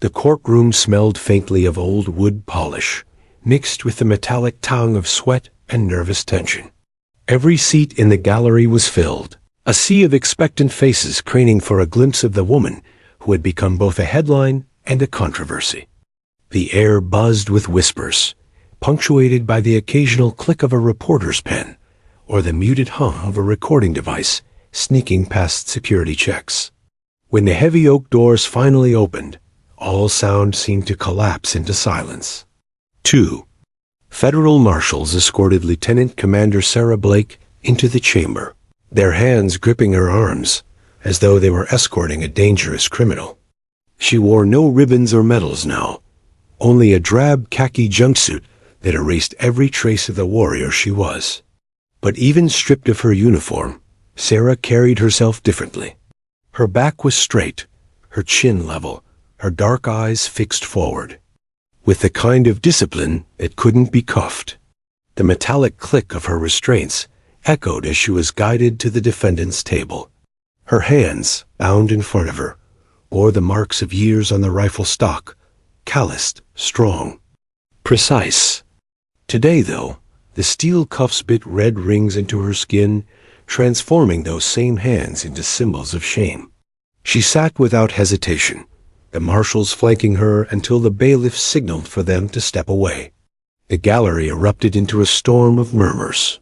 The courtroom smelled faintly of old wood polish, mixed with the metallic tang of sweat and nervous tension. Every seat in the gallery was filled, a sea of expectant faces craning for a glimpse of the woman who had become both a headline and a controversy. The air buzzed with whispers, punctuated by the occasional click of a reporter's pen or the muted hum of a recording device sneaking past security checks. When the heavy oak doors finally opened, all sound seemed to collapse into silence. 2. Federal marshals escorted Lieutenant Commander Sarah Blake into the chamber, their hands gripping her arms as though they were escorting a dangerous criminal. She wore no ribbons or medals now, only a drab khaki jumpsuit that erased every trace of the warrior she was. But even stripped of her uniform, Sarah carried herself differently. Her back was straight, her chin level, her dark eyes fixed forward, with the kind of discipline that couldn't be cuffed. The metallic click of her restraints echoed as she was guided to the defendant's table. Her hands, bound in front of her, bore the marks of years on the rifle stock, calloused, strong, precise. Today, though, the steel cuffs bit red rings into her skin, transforming those same hands into symbols of shame. She sat without hesitation, the marshals flanking her until the bailiff signaled for them to step away. The gallery erupted into a storm of murmurs.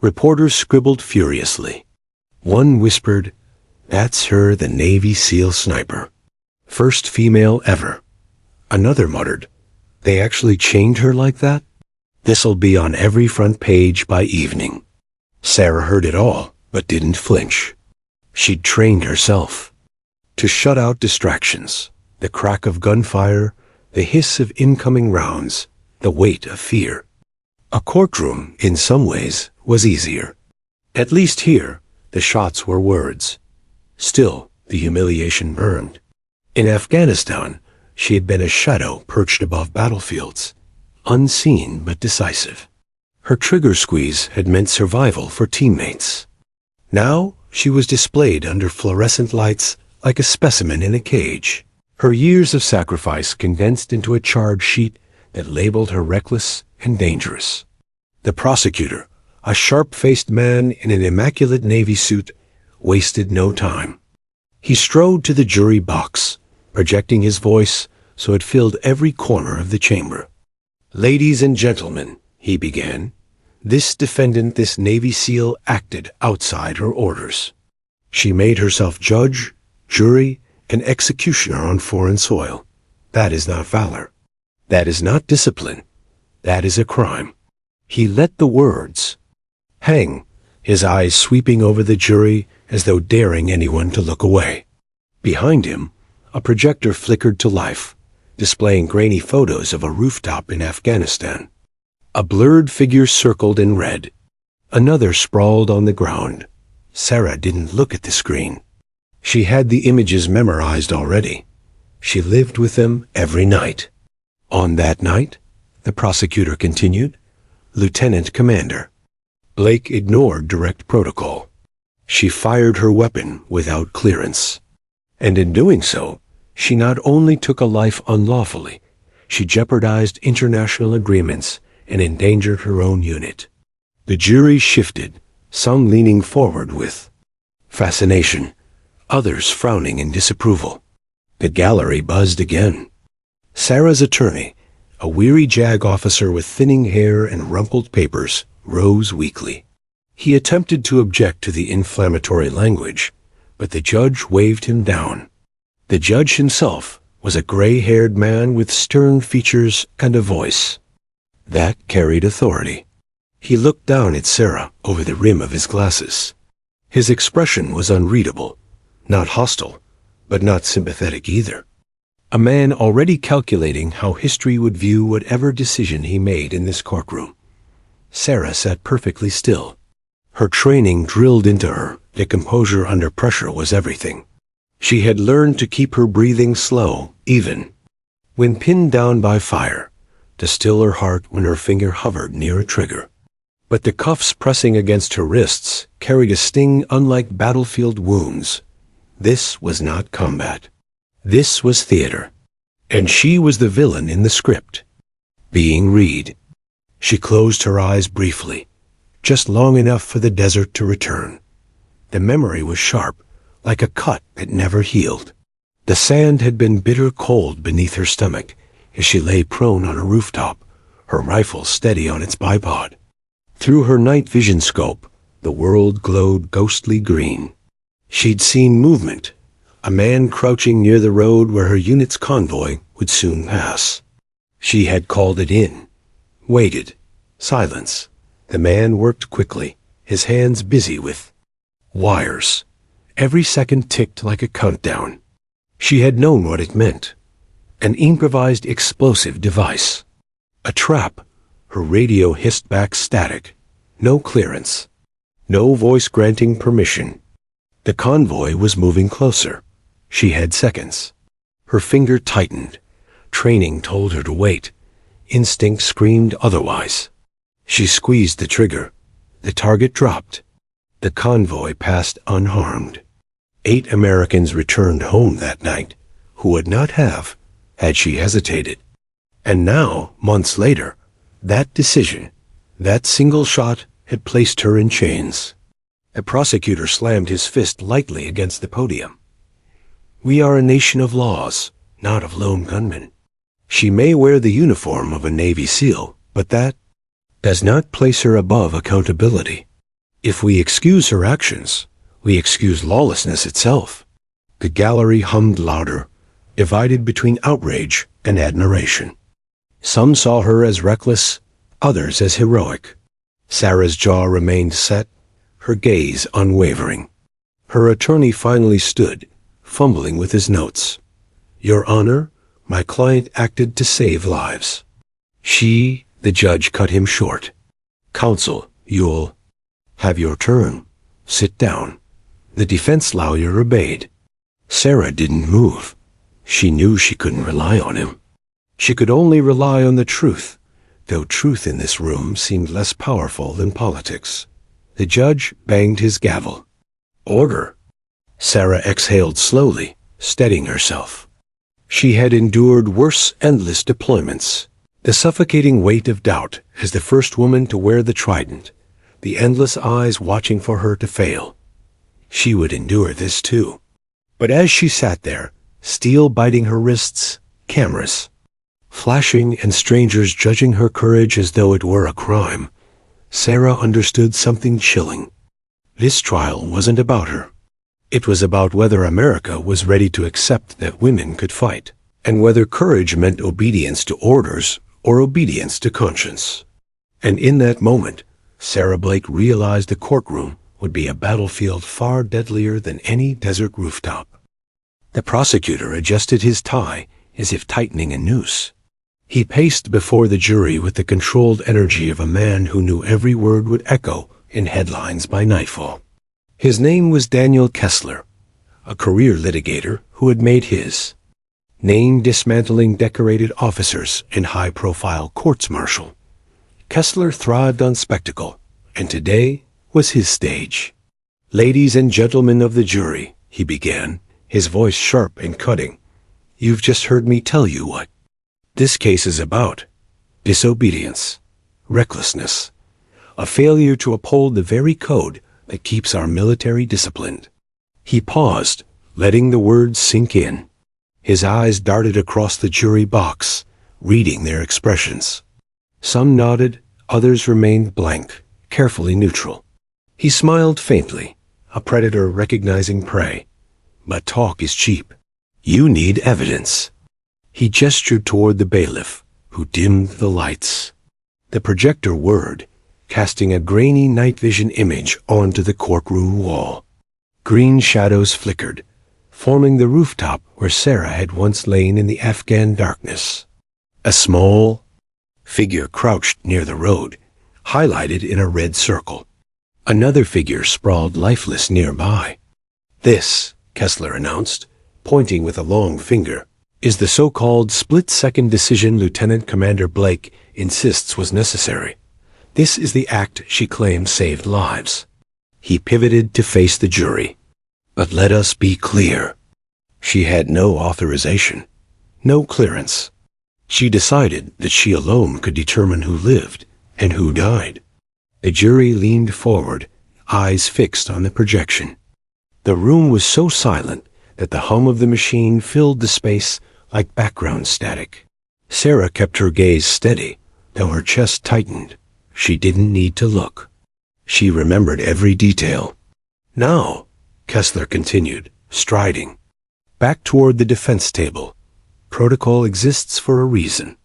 Reporters scribbled furiously. One whispered, "That's her, the Navy SEAL sniper. First female ever." Another muttered, "They actually chained her like that? This'll be on every front page by evening." Sarah heard it all, but didn't flinch. She'd trained herself to shut out distractions, the crack of gunfire, the hiss of incoming rounds, the weight of fear. A courtroom, in some ways, was easier. At least here, the shots were words. Still, the humiliation burned. In Afghanistan, she had been a shadow perched above battlefields, unseen but decisive. Her trigger squeeze had meant survival for teammates. Now, she was displayed under fluorescent lights like a specimen in a cage. Her years of sacrifice condensed into a charge sheet that labeled her reckless and dangerous. The prosecutor, a sharp-faced man in an immaculate Navy suit, wasted no time. He strode to the jury box, projecting his voice so it filled every corner of the chamber. "Ladies and gentlemen," he began, "this defendant, this Navy SEAL, acted outside her orders. She made herself judge, jury, and executioner on foreign soil. That is not valor. That is not discipline. That is a crime." He let the words hang, his eyes sweeping over the jury as though daring anyone to look away. Behind him, a projector flickered to life, displaying grainy photos of a rooftop in Afghanistan. A blurred figure circled in red. Another sprawled on the ground. Sarah didn't look at the screen. She had the images memorized already. She lived with them every night. On that night, the prosecutor continued, Lieutenant Commander Blake ignored direct protocol. She fired her weapon without clearance. And in doing so, she not only took a life unlawfully, she jeopardized international agreements and endangered her own unit. The jury shifted, some leaning forward with fascination, others frowning in disapproval. The gallery buzzed again. Sarah's attorney, a weary JAG officer with thinning hair and rumpled papers, rose weakly. He attempted to object to the inflammatory language, but the judge waved him down. The judge himself was a gray-haired man with stern features and a voice that carried authority. He looked down at Sarah over the rim of his glasses. His expression was unreadable, not hostile, but not sympathetic either. A man already calculating how history would view whatever decision he made in this courtroom. Sarah sat perfectly still. Her training drilled into her that composure under pressure was everything. She had learned to keep her breathing slow, even when pinned down by fire, to still her heart when her finger hovered near a trigger. But the cuffs pressing against her wrists carried a sting unlike battlefield wounds. This was not combat. This was theater. And she was the villain in the script, being Reed. She closed her eyes briefly, just long enough for the desert to return. The memory was sharp, like a cut that never healed. The sand had been bitter cold beneath her stomach as she lay prone on a rooftop, her rifle steady on its bipod. Through her night vision scope, the world glowed ghostly green. She'd seen movement, a man crouching near the road where her unit's convoy would soon pass. She had called it in, waited, silence. The man worked quickly, his hands busy with wires. Every second ticked like a countdown. She had known what it meant. An improvised explosive device. A trap. Her radio hissed back static. No clearance. No voice granting permission. The convoy was moving closer. She had seconds. Her finger tightened. Training told her to wait. Instinct screamed otherwise. She squeezed the trigger. The target dropped. The convoy passed unharmed. 8 Americans returned home that night, who would not have, had she hesitated. And now, months later, that decision, that single shot, had placed her in chains. A prosecutor slammed his fist lightly against the podium. We are a nation of laws, not of lone gunmen. She may wear the uniform of a Navy SEAL, but that does not place her above accountability. If we excuse her actions, we excuse lawlessness itself. The gallery hummed louder, divided between outrage and admiration. Some saw her as reckless, others as heroic. Sarah's jaw remained set, her gaze unwavering. Her attorney finally stood, fumbling with his notes. Your Honor, my client acted to save lives. The judge cut him short. Counsel, you'll have your turn. Sit down. The defense lawyer obeyed. Sarah didn't move. She knew she couldn't rely on him. She could only rely on the truth, though truth in this room seemed less powerful than politics. The judge banged his gavel. Order. Sarah exhaled slowly, steadying herself. She had endured worse endless deployments. The suffocating weight of doubt as the first woman to wear the trident, the endless eyes watching for her to fail. She would endure this too. But as she sat there, steel biting her wrists, cameras flashing and strangers judging her courage as though it were a crime, Sarah understood something chilling. This trial wasn't about her. It was about whether America was ready to accept that women could fight, and whether courage meant obedience to orders or obedience to conscience. And in that moment, Sarah Blake realized the courtroom would be a battlefield far deadlier than any desert rooftop. The prosecutor adjusted his tie as if tightening a noose. He paced before the jury with the controlled energy of a man who knew every word would echo in headlines by nightfall. His name was Daniel Kessler, a career litigator who had made his name dismantling decorated officers in high-profile courts-martial. Kessler thrived on spectacle, and today was his stage. Ladies and gentlemen of the jury, he began, his voice sharp and cutting. You've just heard me tell you what this case is about. Disobedience, recklessness, a failure to uphold the very code that keeps our military disciplined. He paused, letting the words sink in. His eyes darted across the jury box, reading their expressions. Some nodded, others remained blank, carefully neutral. He smiled faintly, a predator recognizing prey. But talk is cheap. You need evidence. He gestured toward the bailiff, who dimmed the lights. The projector whirred, casting a grainy night vision image onto the courtroom wall. Green shadows flickered, forming the rooftop where Sarah had once lain in the Afghan darkness. A small figure crouched near the road, highlighted in a red circle. Another figure sprawled lifeless nearby. This, Kessler announced, pointing with a long finger, is the so-called split-second decision Lieutenant Commander Blake insists was necessary. This is the act she claims saved lives. He pivoted to face the jury. But let us be clear. She had no authorization, No clearance. She decided that she alone could determine who lived and who died. The jury leaned forward, eyes fixed on the projection. The room was so silent that the hum of the machine filled the space like background static. Sarah kept her gaze steady, though her chest tightened. She didn't need to look. She remembered every detail. "Now," Kessler continued, striding back toward the defense table. "Protocol exists for a reason.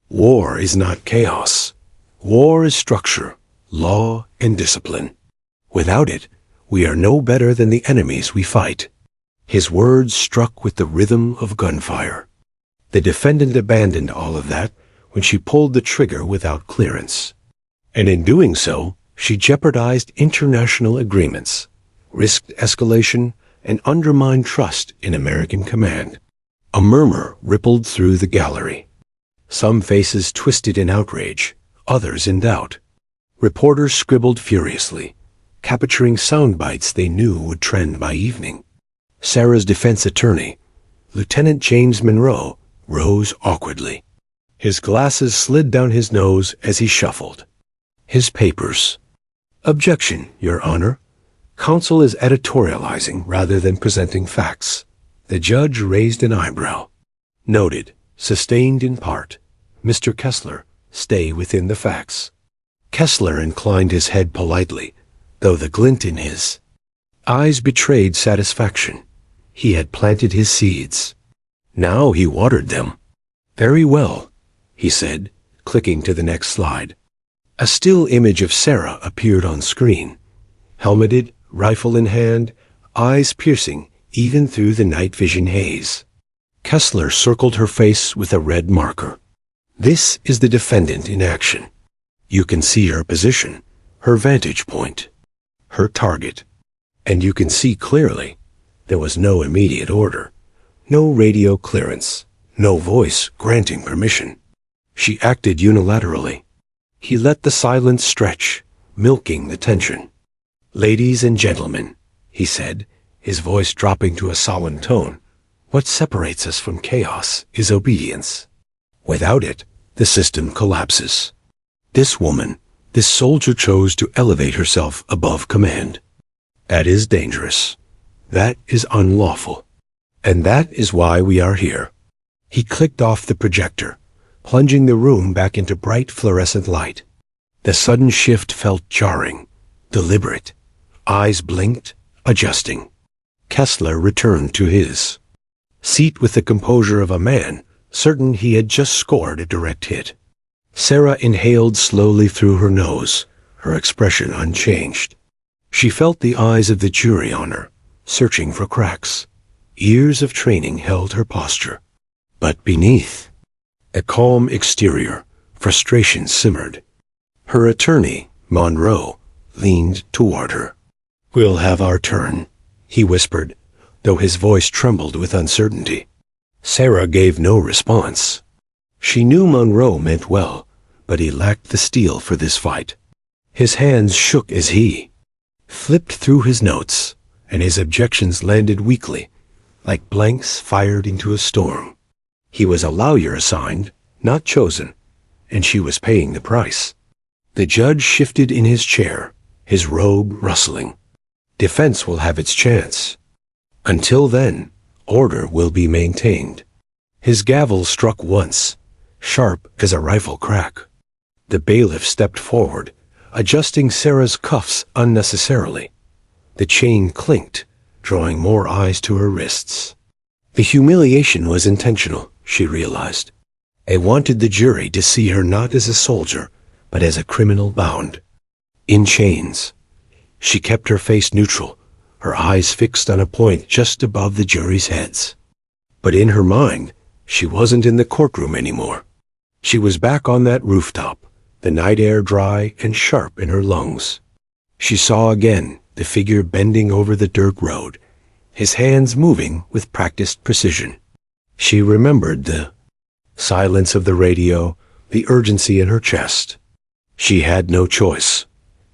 War is not chaos. War is structure, law, and discipline. Without it, we are no better than the enemies we fight." His words struck with the rhythm of gunfire. The defendant abandoned all of that when she pulled the trigger without clearance. And in doing so, she jeopardized international agreements, risked escalation, and undermined trust in American command. A murmur rippled through the gallery. Some faces twisted in outrage, others in doubt. Reporters scribbled furiously, capturing sound bites they knew would trend by evening. Sarah's defense attorney, Lieutenant James Monroe, rose awkwardly. His glasses slid down his nose as he shuffled. His papers. "Objection, Your Honor. Counsel is editorializing rather than presenting facts." The judge raised an eyebrow. "Noted, sustained in part. Mr. Kessler, stay within the facts." Kessler inclined his head politely, though the glint in his eyes betrayed satisfaction. He had planted his seeds. Now he watered them. "Very well," he said, clicking to the next slide. A still image of Sarah appeared on screen. Helmeted, rifle in hand, eyes piercing even through the night vision haze. Kessler circled her face with a red marker. "This is the defendant in action. You can see her position, her vantage point, her target. And you can see clearly there was no immediate order, no radio clearance, no voice granting permission. She acted unilaterally." He let the silence stretch, milking the tension. "Ladies and gentlemen," he said, his voice dropping to a solemn tone, "what separates us from chaos is obedience. Without it, the system collapses. This woman, this soldier chose to elevate herself above command. That is dangerous. That is unlawful. And that is why we are here." He clicked off the projector, plunging the room back into bright fluorescent light. The sudden shift felt jarring, deliberate. Eyes blinked, adjusting. Kessler returned to his seat with the composure of a man, certain he had just scored a direct hit. Sarah inhaled slowly through her nose, her expression unchanged. She felt the eyes of the jury on her, searching for cracks. Years of training held her posture. But beneath a calm exterior, frustration simmered. Her attorney, Monroe, leaned toward her. "We'll have our turn," he whispered, though his voice trembled with uncertainty. Sarah gave no response. She knew Monroe meant well, but he lacked the steel for this fight. His hands shook as he flipped through his notes, and his objections landed weakly, like blanks fired into a storm. He was a lawyer assigned, not chosen, and she was paying the price. The judge shifted in his chair, his robe rustling. Defense will have its chance. Until then, order will be maintained. His gavel struck once, sharp as a rifle crack. The bailiff stepped forward, adjusting Sarah's cuffs unnecessarily. The chain clinked, drawing more eyes to her wrists. The humiliation was intentional, she realized. They wanted the jury to see her not as a soldier, but as a criminal bound. In chains. She kept her face neutral, her eyes fixed on a point just above the jury's heads. But in her mind, she wasn't in the courtroom anymore. She was back on that rooftop, the night air dry and sharp in her lungs. She saw again the figure bending over the dirt road, his hands moving with practiced precision. She remembered the silence of the radio, the urgency in her chest. She had no choice.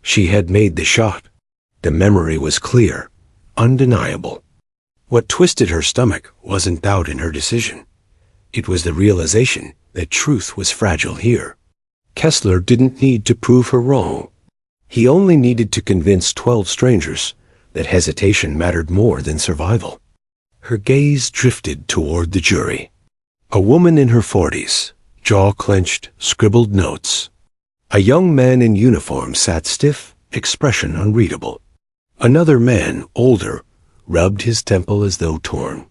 She had made the shot. The memory was clear, undeniable. What twisted her stomach wasn't doubt in her decision. It was the realization that truth was fragile here. Kessler didn't need to prove her wrong. He only needed to convince 12 strangers that hesitation mattered more than survival. Her gaze drifted toward the jury. A woman in her 40s, jaw clenched, scribbled notes. A young man in uniform sat stiff, expression unreadable. Another man, older, rubbed his temple as though torn.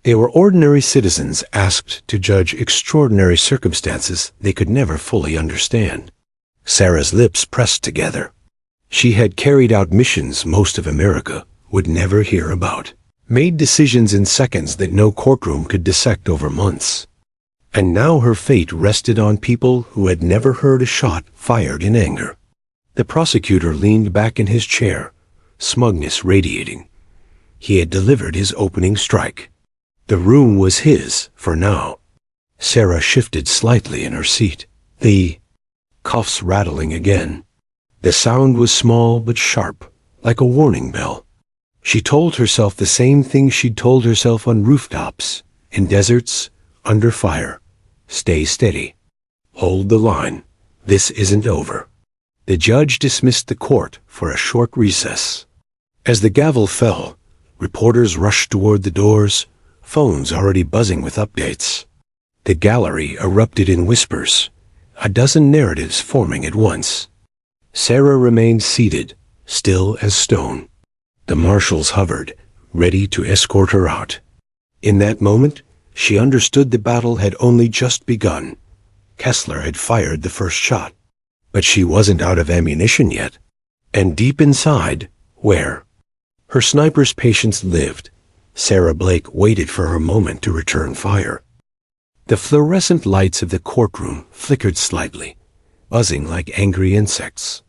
They were ordinary citizens asked to judge extraordinary circumstances they could never fully understand. Sarah's lips pressed together. She had carried out missions most of America would never hear about, made decisions in seconds that no courtroom could dissect over months. And now her fate rested on people who had never heard a shot fired in anger. The prosecutor leaned back in his chair, smugness radiating. He had delivered his opening strike. The room was his for now. Sarah shifted slightly in her seat, the cuffs rattling again. The sound was small but sharp, like a warning bell. She told herself the same thing she'd told herself on rooftops, in deserts, under fire. Stay steady. Hold the line. This isn't over. The judge dismissed the court for a short recess. As the gavel fell, reporters rushed toward the doors, phones already buzzing with updates. The gallery erupted in whispers, a dozen narratives forming at once. Sarah remained seated, still as stone. The marshals hovered, ready to escort her out. In that moment, she understood the battle had only just begun. Kessler had fired the first shot. But she wasn't out of ammunition yet. And deep inside, where? Her sniper's patience lived. Sarah Blake waited for her moment to return fire. The fluorescent lights of the courtroom flickered slightly, buzzing like angry insects.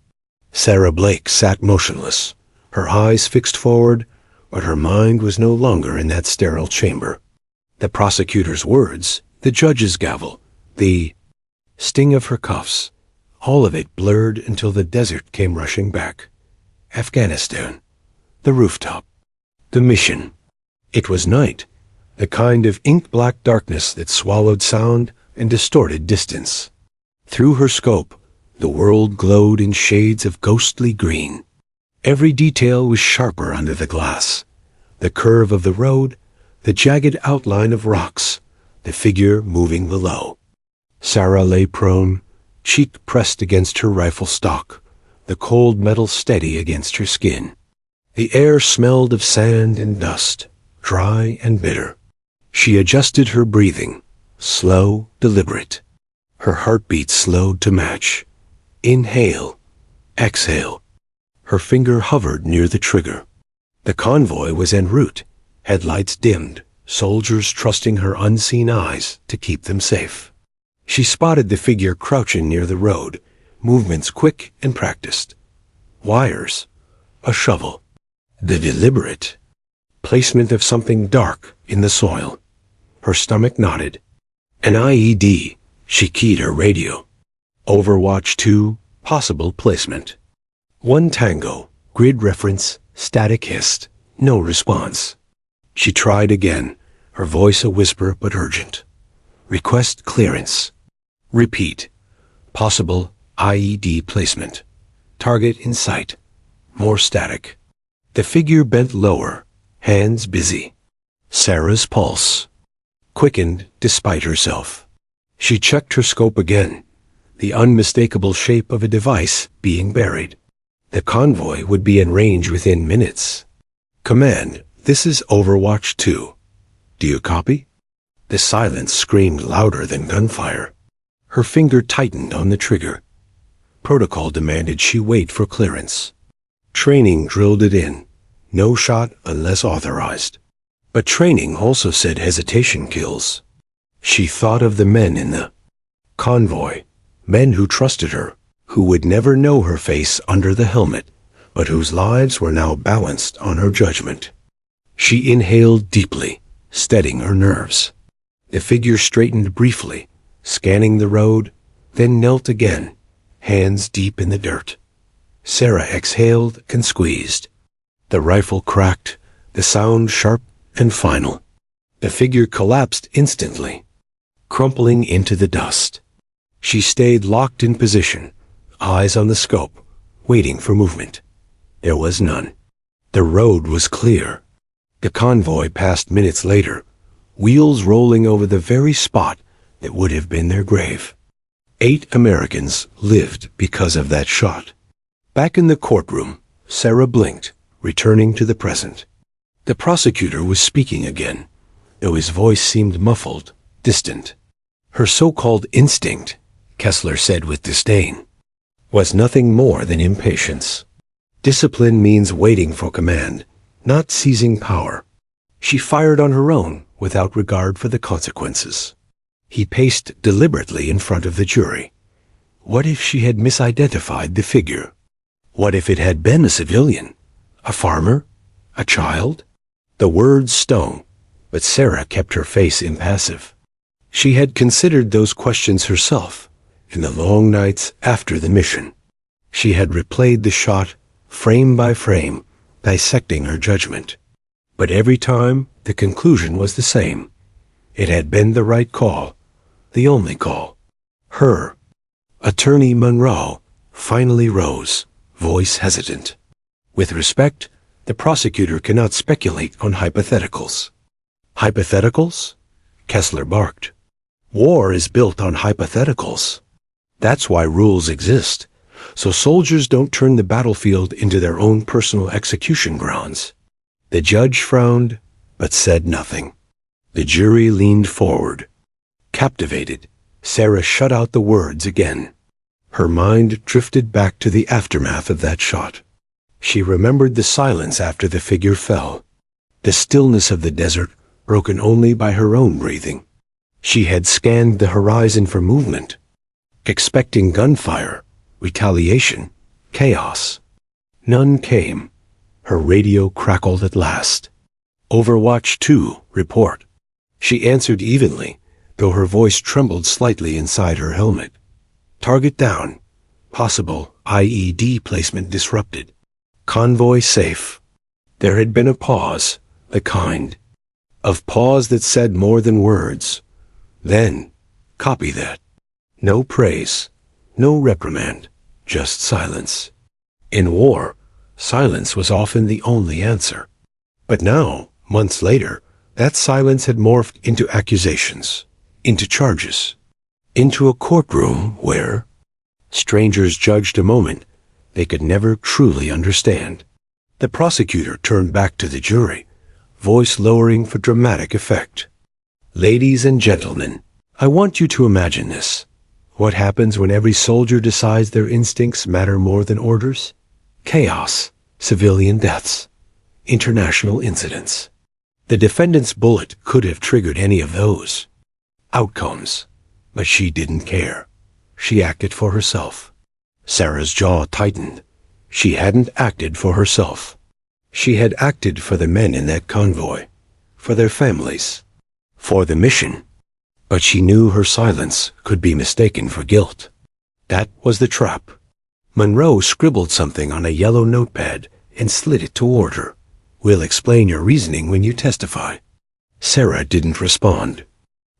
Sarah Blake sat motionless, her eyes fixed forward, but her mind was no longer in that sterile chamber. The prosecutor's words, the judge's gavel, the sting of her cuffs, all of it blurred until the desert came rushing back. Afghanistan. The rooftop. The mission. It was night, the kind of ink-black darkness that swallowed sound and distorted distance. Through her scope, the world glowed in shades of ghostly green. Every detail was sharper under the glass. The curve of the road, the jagged outline of rocks, the figure moving below. Sarah lay prone, cheek pressed against her rifle stock, the cold metal steady against her skin. The air smelled of sand and dust, dry and bitter. She adjusted her breathing, slow, deliberate. Her heartbeat slowed to match. Inhale, exhale. Her finger hovered near the trigger. The convoy was en route, headlights dimmed, soldiers trusting her unseen eyes to keep them safe. She spotted the figure crouching near the road, movements quick and practiced. Wires, a shovel. The deliberate placement of something dark in the soil. Her stomach nodded. An IED. She keyed her radio. Overwatch 2, possible placement. 1 Tango, grid reference, static hissed, no response. She tried again, her voice a whisper but urgent. Request clearance. Repeat. Possible IED placement. Target in sight. More static. The figure bent lower, hands busy. Sarah's pulse quickened despite herself. She checked her scope again, the unmistakable shape of a device being buried. The convoy would be in range within minutes. Command, this is Overwatch 2. Do you copy? The silence screamed louder than gunfire. Her finger tightened on the trigger. Protocol demanded she wait for clearance. Training drilled it in. No shot unless authorized. But training also said hesitation kills. She thought of the men in the convoy, men who trusted her, who would never know her face under the helmet, but whose lives were now balanced on her judgment. She inhaled deeply, steadying her nerves. The figure straightened briefly, scanning the road, then knelt again, hands deep in the dirt. Sarah exhaled and squeezed. The rifle cracked, the sound sharp and final. The figure collapsed instantly. crumpling into the dust. She stayed locked in position, eyes on the scope, waiting for movement. There was none. The road was clear. The convoy passed minutes later, wheels rolling over the very spot that would have been their grave. 8 Americans lived because of that shot. Back in the courtroom, Sarah blinked, returning to the present. The prosecutor was speaking again, though his voice seemed muffled, distant. Her so-called instinct, Kessler said with disdain, was nothing more than impatience. Discipline means waiting for command, not seizing power. She fired on her own without regard for the consequences. He paced deliberately in front of the jury. What if she had misidentified the figure? What if it had been a civilian? A farmer? A child? The words stung, but Sarah kept her face impassive. She had considered those questions herself in the long nights after the mission. She had replayed the shot, frame by frame, dissecting her judgment. But every time, the conclusion was the same. It had been the right call, the only call. Her. Attorney Monroe finally rose, voice hesitant. With respect, the prosecutor cannot speculate on hypotheticals. Hypotheticals? Kessler barked. War is built on hypotheticals. That's why rules exist, so soldiers don't turn the battlefield into their own personal execution grounds. The judge frowned, but said nothing. The jury leaned forward. Captivated, Sarah shut out the words again. Her mind drifted back to the aftermath of that shot. She remembered the silence after the figure fell, the stillness of the desert broken only by her own breathing. She had scanned the horizon for movement, expecting gunfire, retaliation, chaos. None came. Her radio crackled at last. Overwatch 2, report. She answered evenly, though her voice trembled slightly inside her helmet. Target down. Possible IED placement disrupted. Convoy safe. There had been a pause, the kind of pause that said more than words. Then, copy that. No praise, no reprimand, just silence. In war, silence was often the only answer. But now, months later, that silence had morphed into accusations, into charges, into a courtroom where strangers judged a moment they could never truly understand. The prosecutor turned back to the jury, voice lowering for dramatic effect. Ladies and gentlemen, I want you to imagine this. What happens when every soldier decides their instincts matter more than orders? Chaos, civilian deaths, international incidents. The defendant's bullet could have triggered any of those outcomes, but she didn't care. She acted for herself. Sarah's jaw tightened. She hadn't acted for herself. She had acted for the men in that convoy, for their families, for the mission. But she knew her silence could be mistaken for guilt. That was the trap. Monroe scribbled something on a yellow notepad and slid it toward her. We'll explain your reasoning when you testify. Sarah didn't respond.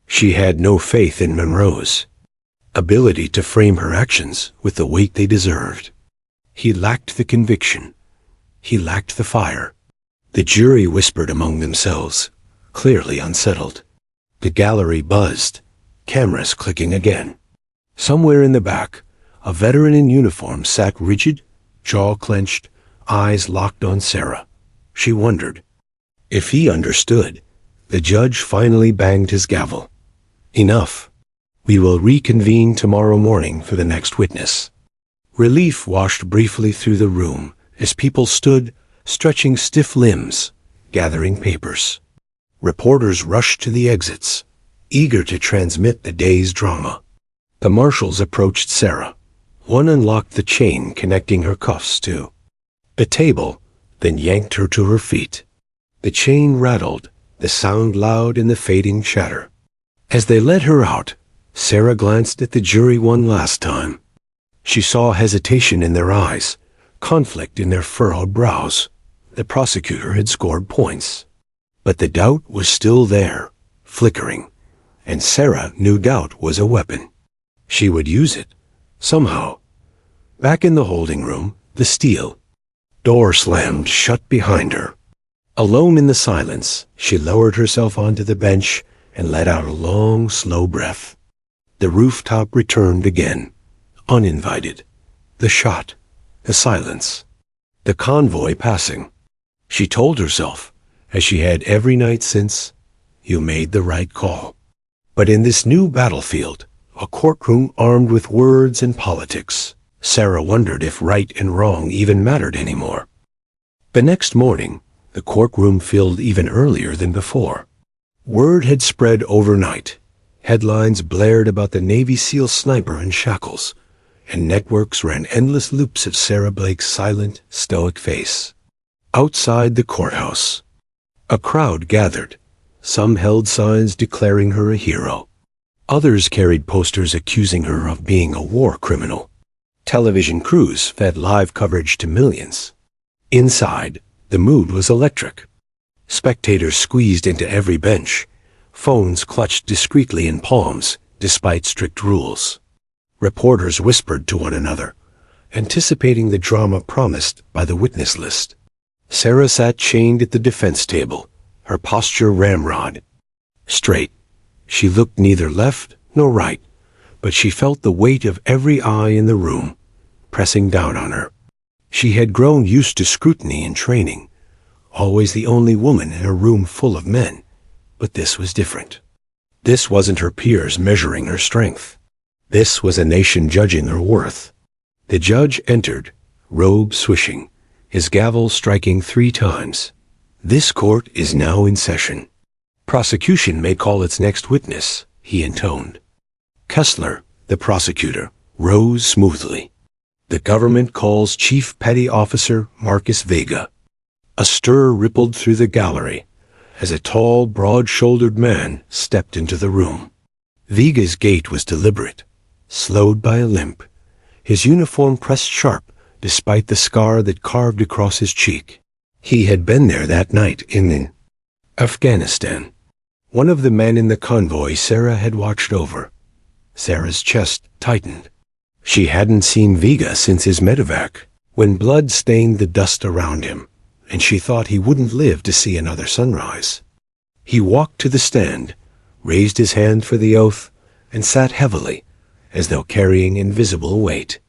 She had no faith in Monroe's ability to frame her actions with the weight they deserved. He lacked the conviction. He lacked the fire. The jury whispered among themselves, clearly unsettled. The gallery buzzed, cameras clicking again. Somewhere in the back, a veteran in uniform sat rigid, jaw clenched, eyes locked on Sarah. She wondered. If he understood, the judge finally banged his gavel. Enough. We will reconvene tomorrow morning for the next witness. Relief washed briefly through the room as people stood, stretching stiff limbs, gathering papers. Reporters rushed to the exits, eager to transmit the day's drama. The marshals approached Sarah. One unlocked the chain connecting her cuffs to the table, then yanked her to her feet. The chain rattled, the sound loud in the fading chatter. As they led her out, Sarah glanced at the jury one last time. She saw hesitation in their eyes, conflict in their furrowed brows. The prosecutor had scored points. But the doubt was still there, flickering. and Sarah knew doubt was a weapon. She would use it, somehow. Back in the holding room, the steel door slammed shut behind her. Alone in the silence, she lowered herself onto the bench and let out a long, slow breath. The rooftop returned again, uninvited. The shot, the silence, the convoy passing. She told herself, as she had every night since, you made the right call. But in this new battlefield, a courtroom armed with words and politics, Sarah wondered if right and wrong even mattered anymore. The next morning, the courtroom filled even earlier than before. Word had spread overnight. Headlines blared about the Navy SEAL sniper in shackles, and networks ran endless loops of Sarah Blake's silent, stoic face. Outside the courthouse, a crowd gathered. Some held signs declaring her a hero. Others carried posters accusing her of being a war criminal. Television crews fed live coverage to millions. Inside, the mood was electric. Spectators squeezed into every bench, phones clutched discreetly in palms despite strict rules. Reporters whispered to one another, anticipating the drama promised by the witness list. Sarah sat chained at the defense table, her posture ramrod. Straight. She looked neither left nor right, but she felt the weight of every eye in the room, pressing down on her. She had grown used to scrutiny and training, always the only woman in a room full of men, but this was different. This wasn't her peers measuring her strength. This was a nation judging her worth. The judge entered, robe swishing, his gavel striking 3 times. This court is now in session. Prosecution may call its next witness, he intoned. Kessler, the prosecutor, rose smoothly. The government calls Chief Petty Officer Marcus Vega. A stir rippled through the gallery as a tall, broad-shouldered man stepped into the room. Vega's gait was deliberate, slowed by a limp, his uniform pressed sharp despite the scar that carved across his cheek. He had been there that night in Afghanistan. One of the men in the convoy Sarah had watched over. Sarah's chest tightened. She hadn't seen Vega since his medevac, when blood stained the dust around him, and she thought he wouldn't live to see another sunrise. He walked to the stand, raised his hand for the oath, and sat heavily, as though carrying invisible weight.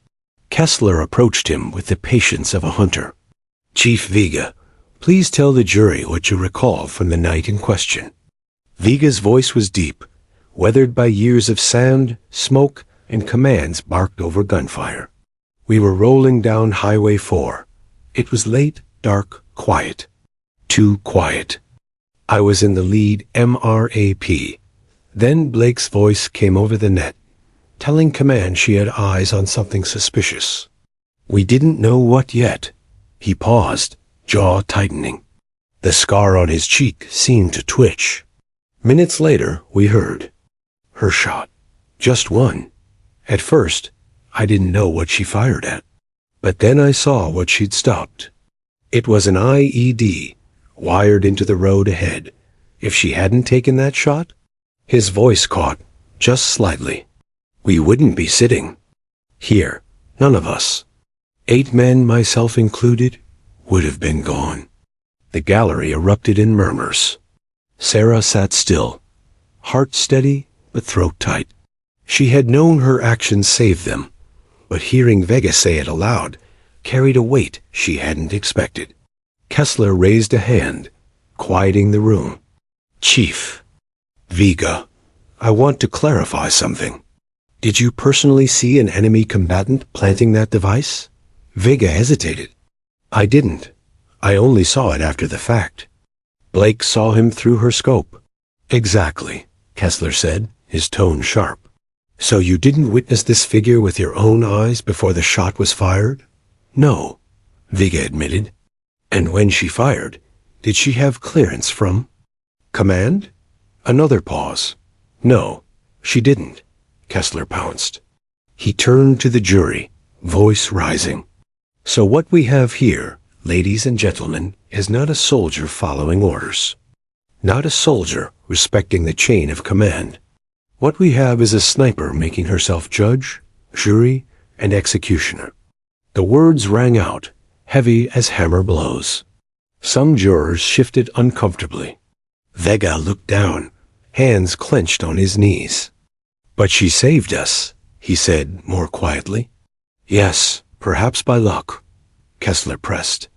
Kessler approached him with the patience of a hunter. Chief Vega, please tell the jury what you recall from the night in question. Vega's voice was deep, weathered by years of sand, smoke, and commands barked over gunfire. We were rolling down Highway 4. It was late, dark, quiet. Too quiet. I was in the lead MRAP. Then Blake's voice came over the net, telling command she had eyes on something suspicious. We didn't know what yet. He paused, jaw tightening. The scar on his cheek seemed to twitch. Minutes later, we heard her shot. Just one. At first, I didn't know what she fired at. But then I saw what she'd stopped. It was an IED, wired into the road ahead. If she hadn't taken that shot, his voice caught, just slightly. We wouldn't be sitting here, none of us. 8 men, myself included, would have been gone. The gallery erupted in murmurs. Sarah sat still, heart steady but throat tight. She had known her actions saved them, but hearing Vega say it aloud carried a weight she hadn't expected. Kessler raised a hand, quieting the room. Chief, Vega, I want to clarify something. Did you personally see an enemy combatant planting that device? Vega hesitated. I didn't. I only saw it after the fact. Blake saw him through her scope. Exactly, Kessler said, his tone sharp. So you didn't witness this figure with your own eyes before the shot was fired? No, Vega admitted. And when she fired, did she have clearance from command? Another pause. No, she didn't. Kessler pounced. He turned to the jury, voice rising. So what we have here, ladies and gentlemen, is not a soldier following orders. Not a soldier respecting the chain of command. What we have is a sniper making herself judge, jury, and executioner. The words rang out, heavy as hammer blows. Some jurors shifted uncomfortably. Vega looked down, hands clenched on his knees. "But she saved us," he said more quietly. "Yes, perhaps by luck," Kessler pressed.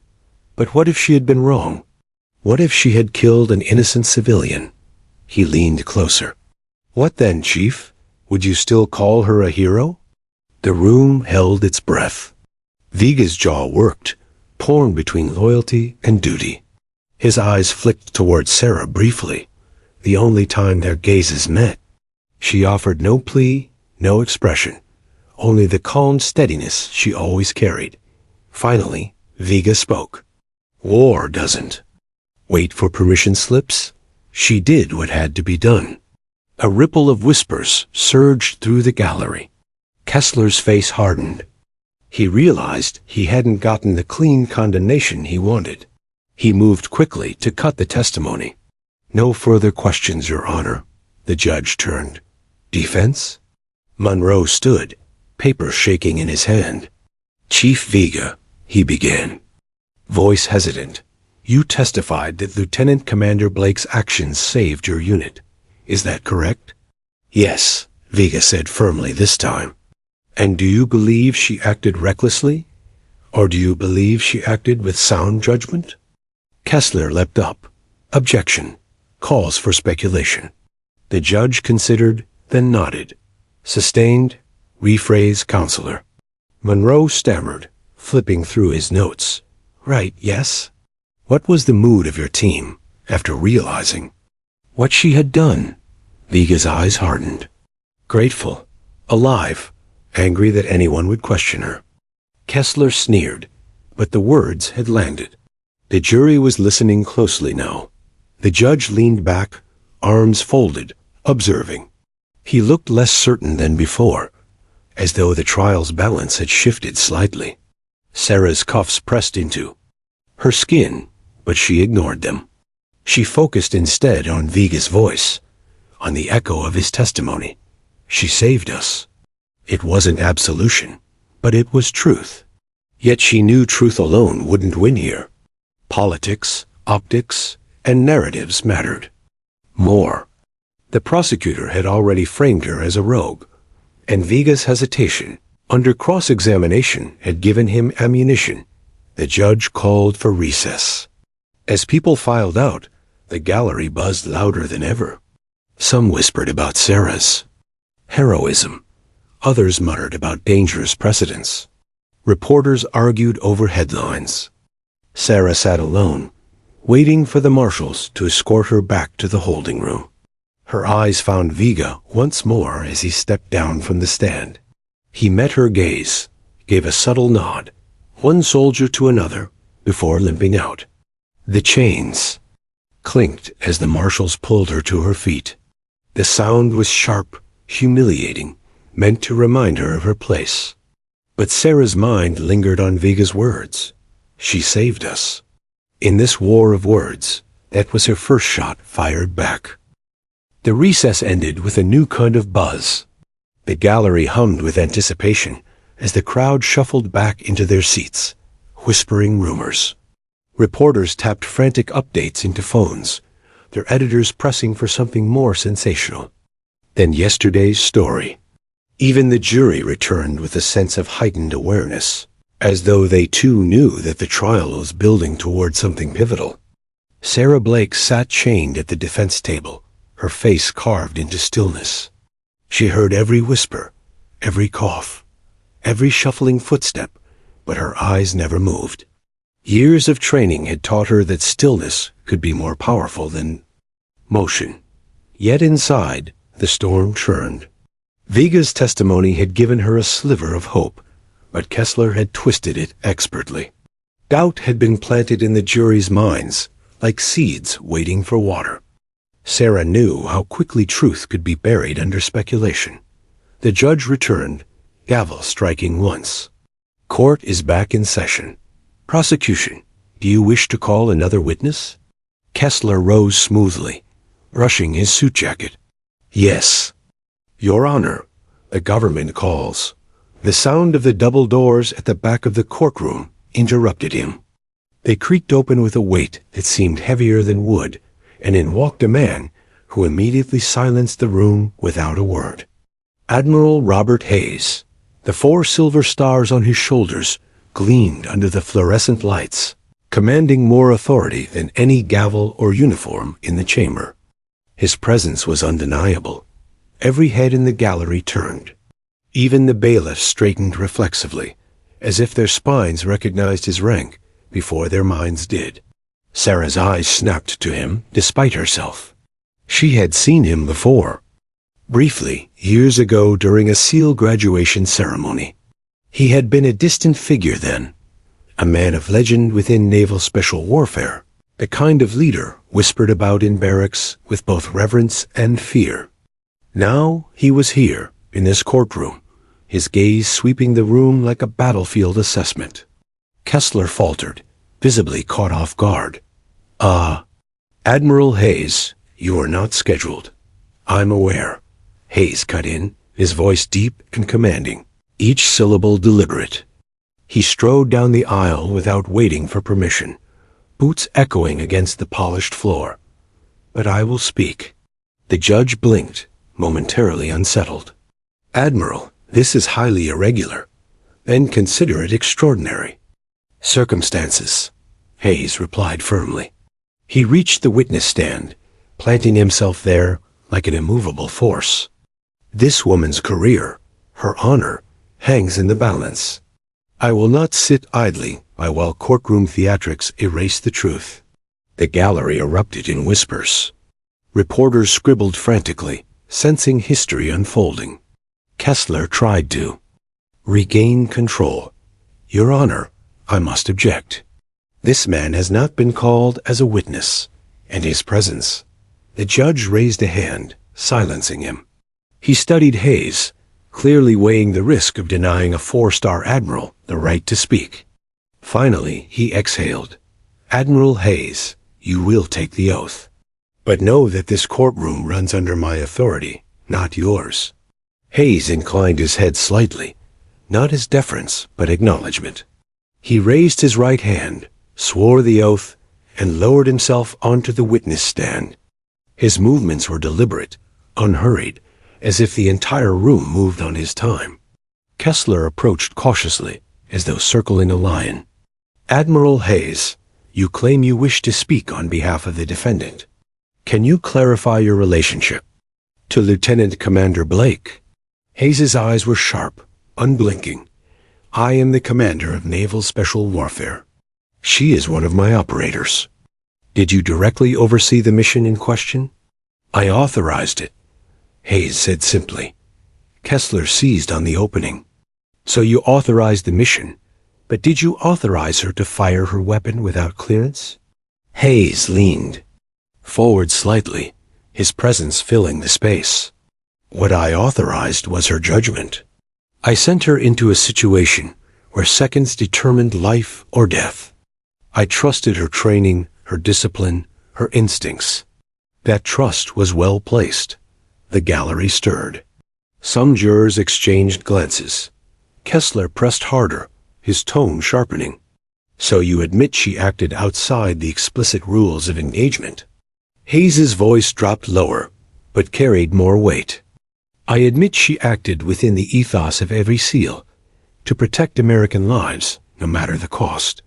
"But what if she had been wrong? What if she had killed an innocent civilian?" He leaned closer. "What then, Chief? Would you still call her a hero?" The room held its breath. Vega's jaw worked, torn between loyalty and duty. His eyes flicked toward Sarah briefly, the only time their gazes met. She offered no plea, no expression, only the calm steadiness she always carried. Finally, Vega spoke. "War doesn't wait for permission slips. She did what had to be done." A ripple of whispers surged through the gallery. Kessler's face hardened. He realized he hadn't gotten the clean condemnation he wanted. He moved quickly to cut the testimony. "No further questions, Your Honor." The judge turned. "Defense?" Monroe stood, paper shaking in his hand. "Chief Vega," he began, voice hesitant, "you testified that Lieutenant Commander Blake's actions saved your unit. Is that correct?" "Yes," Vega said firmly this time. "And do you believe she acted recklessly? Or do you believe she acted with sound judgment?" Kessler leapt up. "Objection. Cause for speculation." The judge considered, then nodded. "Sustained. Rephrase, counselor." Monroe stammered, flipping through his notes. "Right, yes." "What was the mood of your team after realizing what she had done?" Vega's eyes hardened. "Grateful. Alive. Angry that anyone would question her." Kessler sneered, but the words had landed. The jury was listening closely now. The judge leaned back, arms folded, observing. He looked less certain than before, as though the trial's balance had shifted slightly. Sarah's cuffs pressed into her skin, but she ignored them. She focused instead on Vega's voice, on the echo of his testimony. "She saved us." It wasn't absolution, but it was truth. Yet she knew truth alone wouldn't win here. Politics, optics, and narratives mattered. More. The prosecutor had already framed her as a rogue, and Vega's hesitation, under cross-examination, had given him ammunition. The judge called for recess. As people filed out, the gallery buzzed louder than ever. Some whispered about Sarah's heroism. Others muttered about dangerous precedents. Reporters argued over headlines. Sarah sat alone, waiting for the marshals to escort her back to the holding room. Her eyes found Vega once more as he stepped down from the stand. He met her gaze, gave a subtle nod, one soldier to another, before limping out. The chains clinked as the marshals pulled her to her feet. The sound was sharp, humiliating, meant to remind her of her place. But Sarah's mind lingered on Vega's words. She saved us. In this war of words, that was her first shot fired back. The recess ended with a new kind of buzz. The gallery hummed with anticipation as the crowd shuffled back into their seats, whispering rumors. Reporters tapped frantic updates into phones, their editors pressing for something more sensational than yesterday's story. Even the jury returned with a sense of heightened awareness, as though they too knew that the trial was building toward something pivotal. Sarah Blake sat chained at the defense table, her face carved into stillness. She heard every whisper, every cough, every shuffling footstep, but her eyes never moved. Years of training had taught her that stillness could be more powerful than motion. Yet inside, the storm churned. Vega's testimony had given her a sliver of hope, but Kessler had twisted it expertly. Doubt had been planted in the jury's minds, like seeds waiting for water. Sarah knew how quickly truth could be buried under speculation. The judge returned, gavel striking once. "Court is back in session. Prosecution, do you wish to call another witness?" Kessler rose smoothly, brushing his suit jacket. "Yes." Your Honor, the government calls. The sound of the double doors at the back of the courtroom interrupted him. They creaked open with a weight that seemed heavier than wood, and in walked a man who immediately silenced the room without a word. Admiral Robert Hayes. The 4 silver stars on his shoulders gleamed under the fluorescent lights, commanding more authority than any gavel or uniform in the chamber. His presence was undeniable. Every head in the gallery turned. Even the bailiffs straightened reflexively, as if their spines recognized his rank before their minds did. Sarah's eyes snapped to him despite herself. She had seen him before. Briefly, years ago during a SEAL graduation ceremony. He had been a distant figure then, a man of legend within naval special warfare, the kind of leader whispered about in barracks with both reverence and fear. Now he was here, in this courtroom, his gaze sweeping the room like a battlefield assessment. Kessler faltered, visibly caught off guard. Admiral Hayes, you are not scheduled. I'm aware. Hayes cut in, his voice deep and commanding, each syllable deliberate. He strode down the aisle without waiting for permission, boots echoing against the polished floor. But I will speak. The judge blinked, momentarily unsettled. Admiral, this is highly irregular. Then consider it extraordinary. Circumstances, Hayes replied firmly. He reached the witness stand, planting himself there like an immovable force. This woman's career, her honor, hangs in the balance. I will not sit idly by while courtroom theatrics erase the truth. The gallery erupted in whispers. Reporters scribbled frantically, sensing history unfolding. Kessler tried to regain control. Your Honor, I must object. This man has not been called as a witness, and his presence. The judge raised a hand, silencing him. He studied Hayes, clearly weighing the risk of denying a 4-star admiral the right to speak. Finally, he exhaled. Admiral Hayes, you will take the oath. But know that this courtroom runs under my authority, not yours. Hayes inclined his head slightly, not as deference, but acknowledgement. He raised his right hand, swore the oath, and lowered himself onto the witness stand. His movements were deliberate, unhurried, as if the entire room moved on his time. Kessler approached cautiously, as though circling a lion. Admiral Hayes, you claim you wish to speak on behalf of the defendant. Can you clarify your relationship to Lieutenant Commander Blake? Hayes's eyes were sharp, unblinking. I am the commander of Naval Special Warfare. She is one of my operators. Did you directly oversee the mission in question? I authorized it, Hayes said simply. Kessler seized on the opening. So you authorized the mission, but did you authorize her to fire her weapon without clearance? Hayes leaned forward slightly, his presence filling the space. What I authorized was her judgment. I sent her into a situation where seconds determined life or death. I trusted her training, her discipline, her instincts. That trust was well placed. The gallery stirred. Some jurors exchanged glances. Kessler pressed harder, his tone sharpening. So you admit she acted outside the explicit rules of engagement? Hayes's voice dropped lower, but carried more weight. I admit she acted within the ethos of every SEAL, to protect American lives, no matter the cost.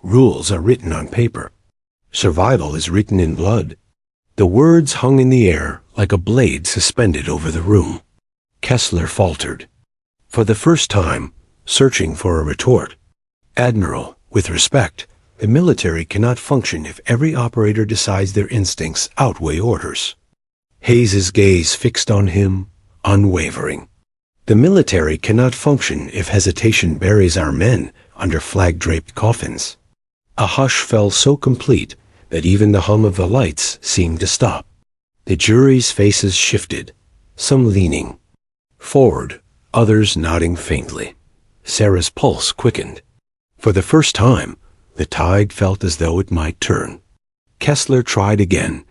Rules are written on paper. Survival is written in blood. The words hung in the air like a blade suspended over the room. Kessler faltered, for the first time, searching for a retort. Admiral, with respect, the military cannot function if every operator decides their instincts outweigh orders. Hayes's gaze fixed on him, unwavering. The military cannot function if hesitation buries our men under flag-draped coffins. A hush fell so complete that even the hum of the lights seemed to stop. The jury's faces shifted, some leaning forward, others nodding faintly. Sarah's pulse quickened. For the first time, the tide felt as though it might turn. Kessler tried again,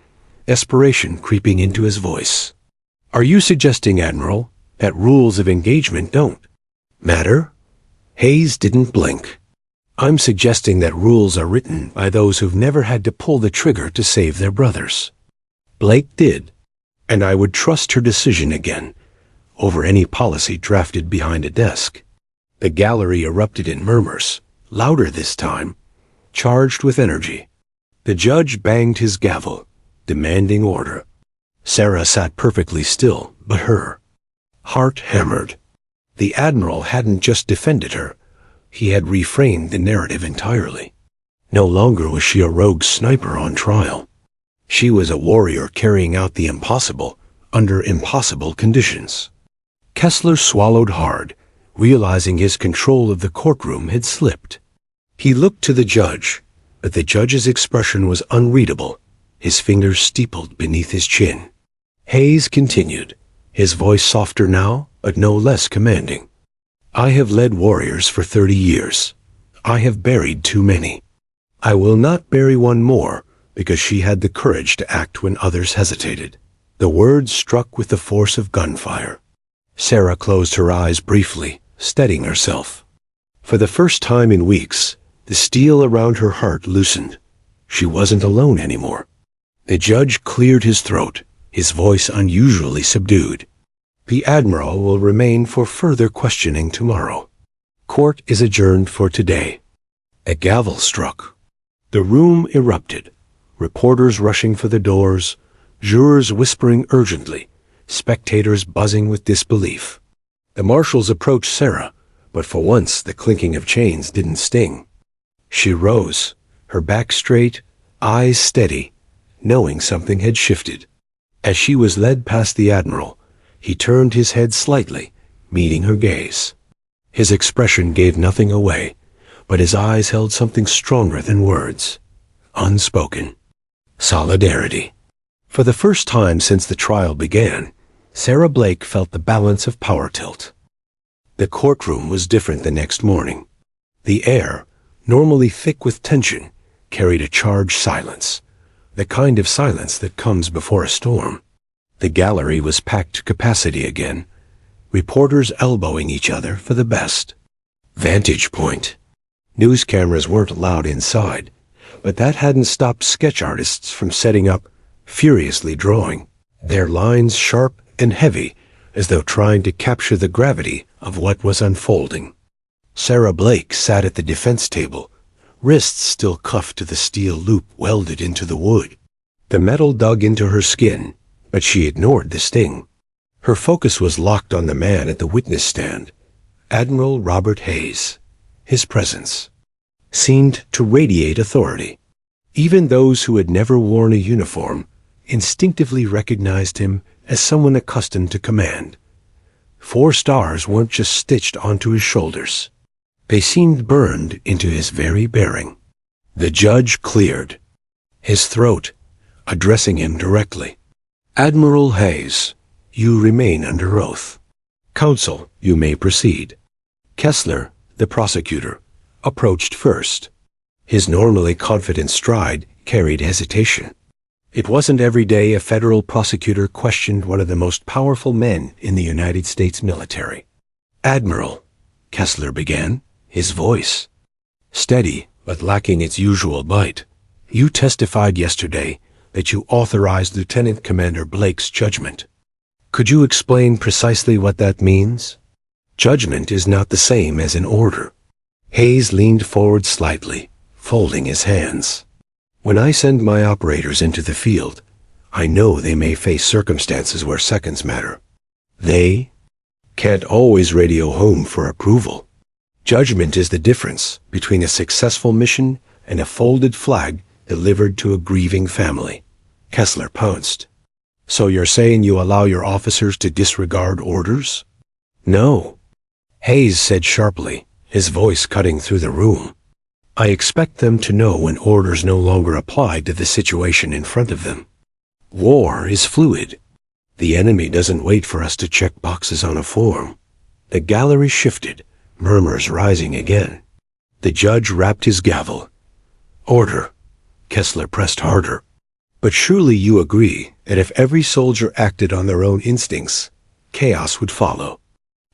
desperation creeping into his voice. Are you suggesting, Admiral, that rules of engagement don't matter? Hayes didn't blink. I'm suggesting that rules are written by those who've never had to pull the trigger to save their brothers. Blake did, and I would trust her decision again over any policy drafted behind a desk. The gallery erupted in murmurs, louder this time, charged with energy. The judge banged his gavel, demanding order. Sarah sat perfectly still, but her heart hammered. The Admiral hadn't just defended her, he had reframed the narrative entirely. No longer was she a rogue sniper on trial. She was a warrior carrying out the impossible under impossible conditions. Kessler swallowed hard, realizing his control of the courtroom had slipped. He looked to the judge, but the judge's expression was unreadable, his fingers steepled beneath his chin. Hayes continued, his voice softer now, but no less commanding. I have led warriors for 30 years. I have buried too many. I will not bury one more, because she had the courage to act when others hesitated. The words struck with the force of gunfire. Sarah closed her eyes briefly, steadying herself. For the first time in weeks, the steel around her heart loosened. She wasn't alone anymore. The judge cleared his throat, his voice unusually subdued. The Admiral will remain for further questioning tomorrow. Court is adjourned for today. A gavel struck. The room erupted, reporters rushing for the doors, jurors whispering urgently, spectators buzzing with disbelief. The marshals approached Sarah, but for once the clinking of chains didn't sting. She rose, her back straight, eyes steady, knowing something had shifted. As she was led past the Admiral, he turned his head slightly, meeting her gaze. His expression gave nothing away, but his eyes held something stronger than words. Unspoken. Solidarity. For the first time since the trial began, Sarah Blake felt the balance of power tilt. The courtroom was different the next morning. The air, normally thick with tension, carried a charged silence, the kind of silence that comes before a storm. The gallery was packed to capacity again, reporters elbowing each other for the best. Vantage point. News cameras weren't allowed inside, but that hadn't stopped sketch artists from setting up, furiously drawing, their lines sharp and heavy, as though trying to capture the gravity of what was unfolding. Sarah Blake sat at the defense table, wrists still cuffed to the steel loop welded into the wood. The metal dug into her skin, but she ignored the sting. Her focus was locked on the man at the witness stand, Admiral Robert Hayes. His presence seemed to radiate authority. Even those who had never worn a uniform instinctively recognized him as someone accustomed to command. 4 stars weren't just stitched onto his shoulders. They seemed burned into his very bearing. The judge cleared his throat, addressing him directly. Admiral Hayes, you remain under oath. Counsel, you may proceed. Kessler, the prosecutor, approached first. His normally confident stride carried hesitation. It wasn't every day a federal prosecutor questioned one of the most powerful men in the United States military. Admiral, Kessler began, his voice steady but lacking its usual bite. You testified yesterday that you authorized Lieutenant Commander Blake's judgment. Could you explain precisely what that means? Judgment is not the same as an order. Hayes leaned forward slightly, folding his hands. When I send my operators into the field, I know they may face circumstances where seconds matter. They can't always radio home for approval. Judgment is the difference between a successful mission and a folded flag delivered to a grieving family. Kessler pounced. So you're saying you allow your officers to disregard orders? No, Hayes said sharply, his voice cutting through the room. I expect them to know when orders no longer apply to the situation in front of them. War is fluid. The enemy doesn't wait for us to check boxes on a form. The gallery shifted, murmurs rising again. The judge rapped his gavel. Order. Kessler pressed harder. But surely you agree that if every soldier acted on their own instincts, chaos would follow.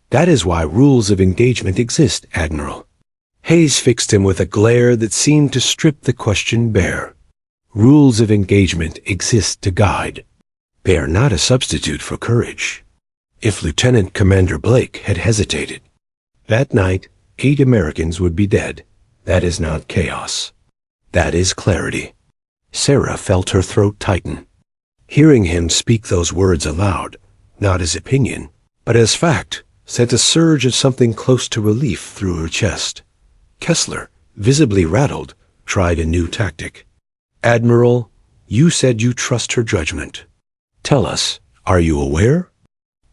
That is why rules of engagement exist, Admiral. Hayes fixed him with a glare that seemed to strip the question bare. Rules of engagement exist to guide. They are not a substitute for courage. If Lieutenant Commander Blake had hesitated, that night 8 Americans would be dead. That is not chaos. That is clarity. Sarah felt her throat tighten. Hearing him speak those words aloud, not as opinion, but as fact, sent a surge of something close to relief through her chest. Kessler, visibly rattled, tried a new tactic. Admiral, you said you trust her judgment. Tell us, are you aware?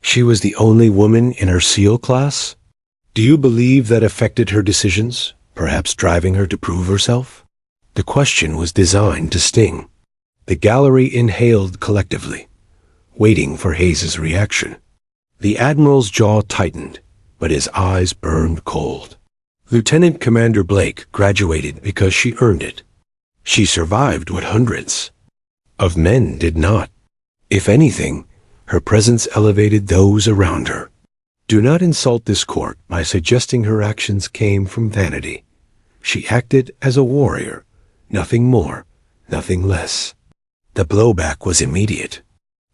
She was the only woman in her SEAL class? Do you believe that affected her decisions, perhaps driving her to prove herself? The question was designed to sting. The gallery inhaled collectively, waiting for Hayes's reaction. The Admiral's jaw tightened, but his eyes burned cold. Lieutenant Commander Blake graduated because she earned it. She survived what hundreds of men did not. If anything, her presence elevated those around her. Do not insult this court by suggesting her actions came from vanity. She acted as a warrior, nothing more, nothing less. The blowback was immediate.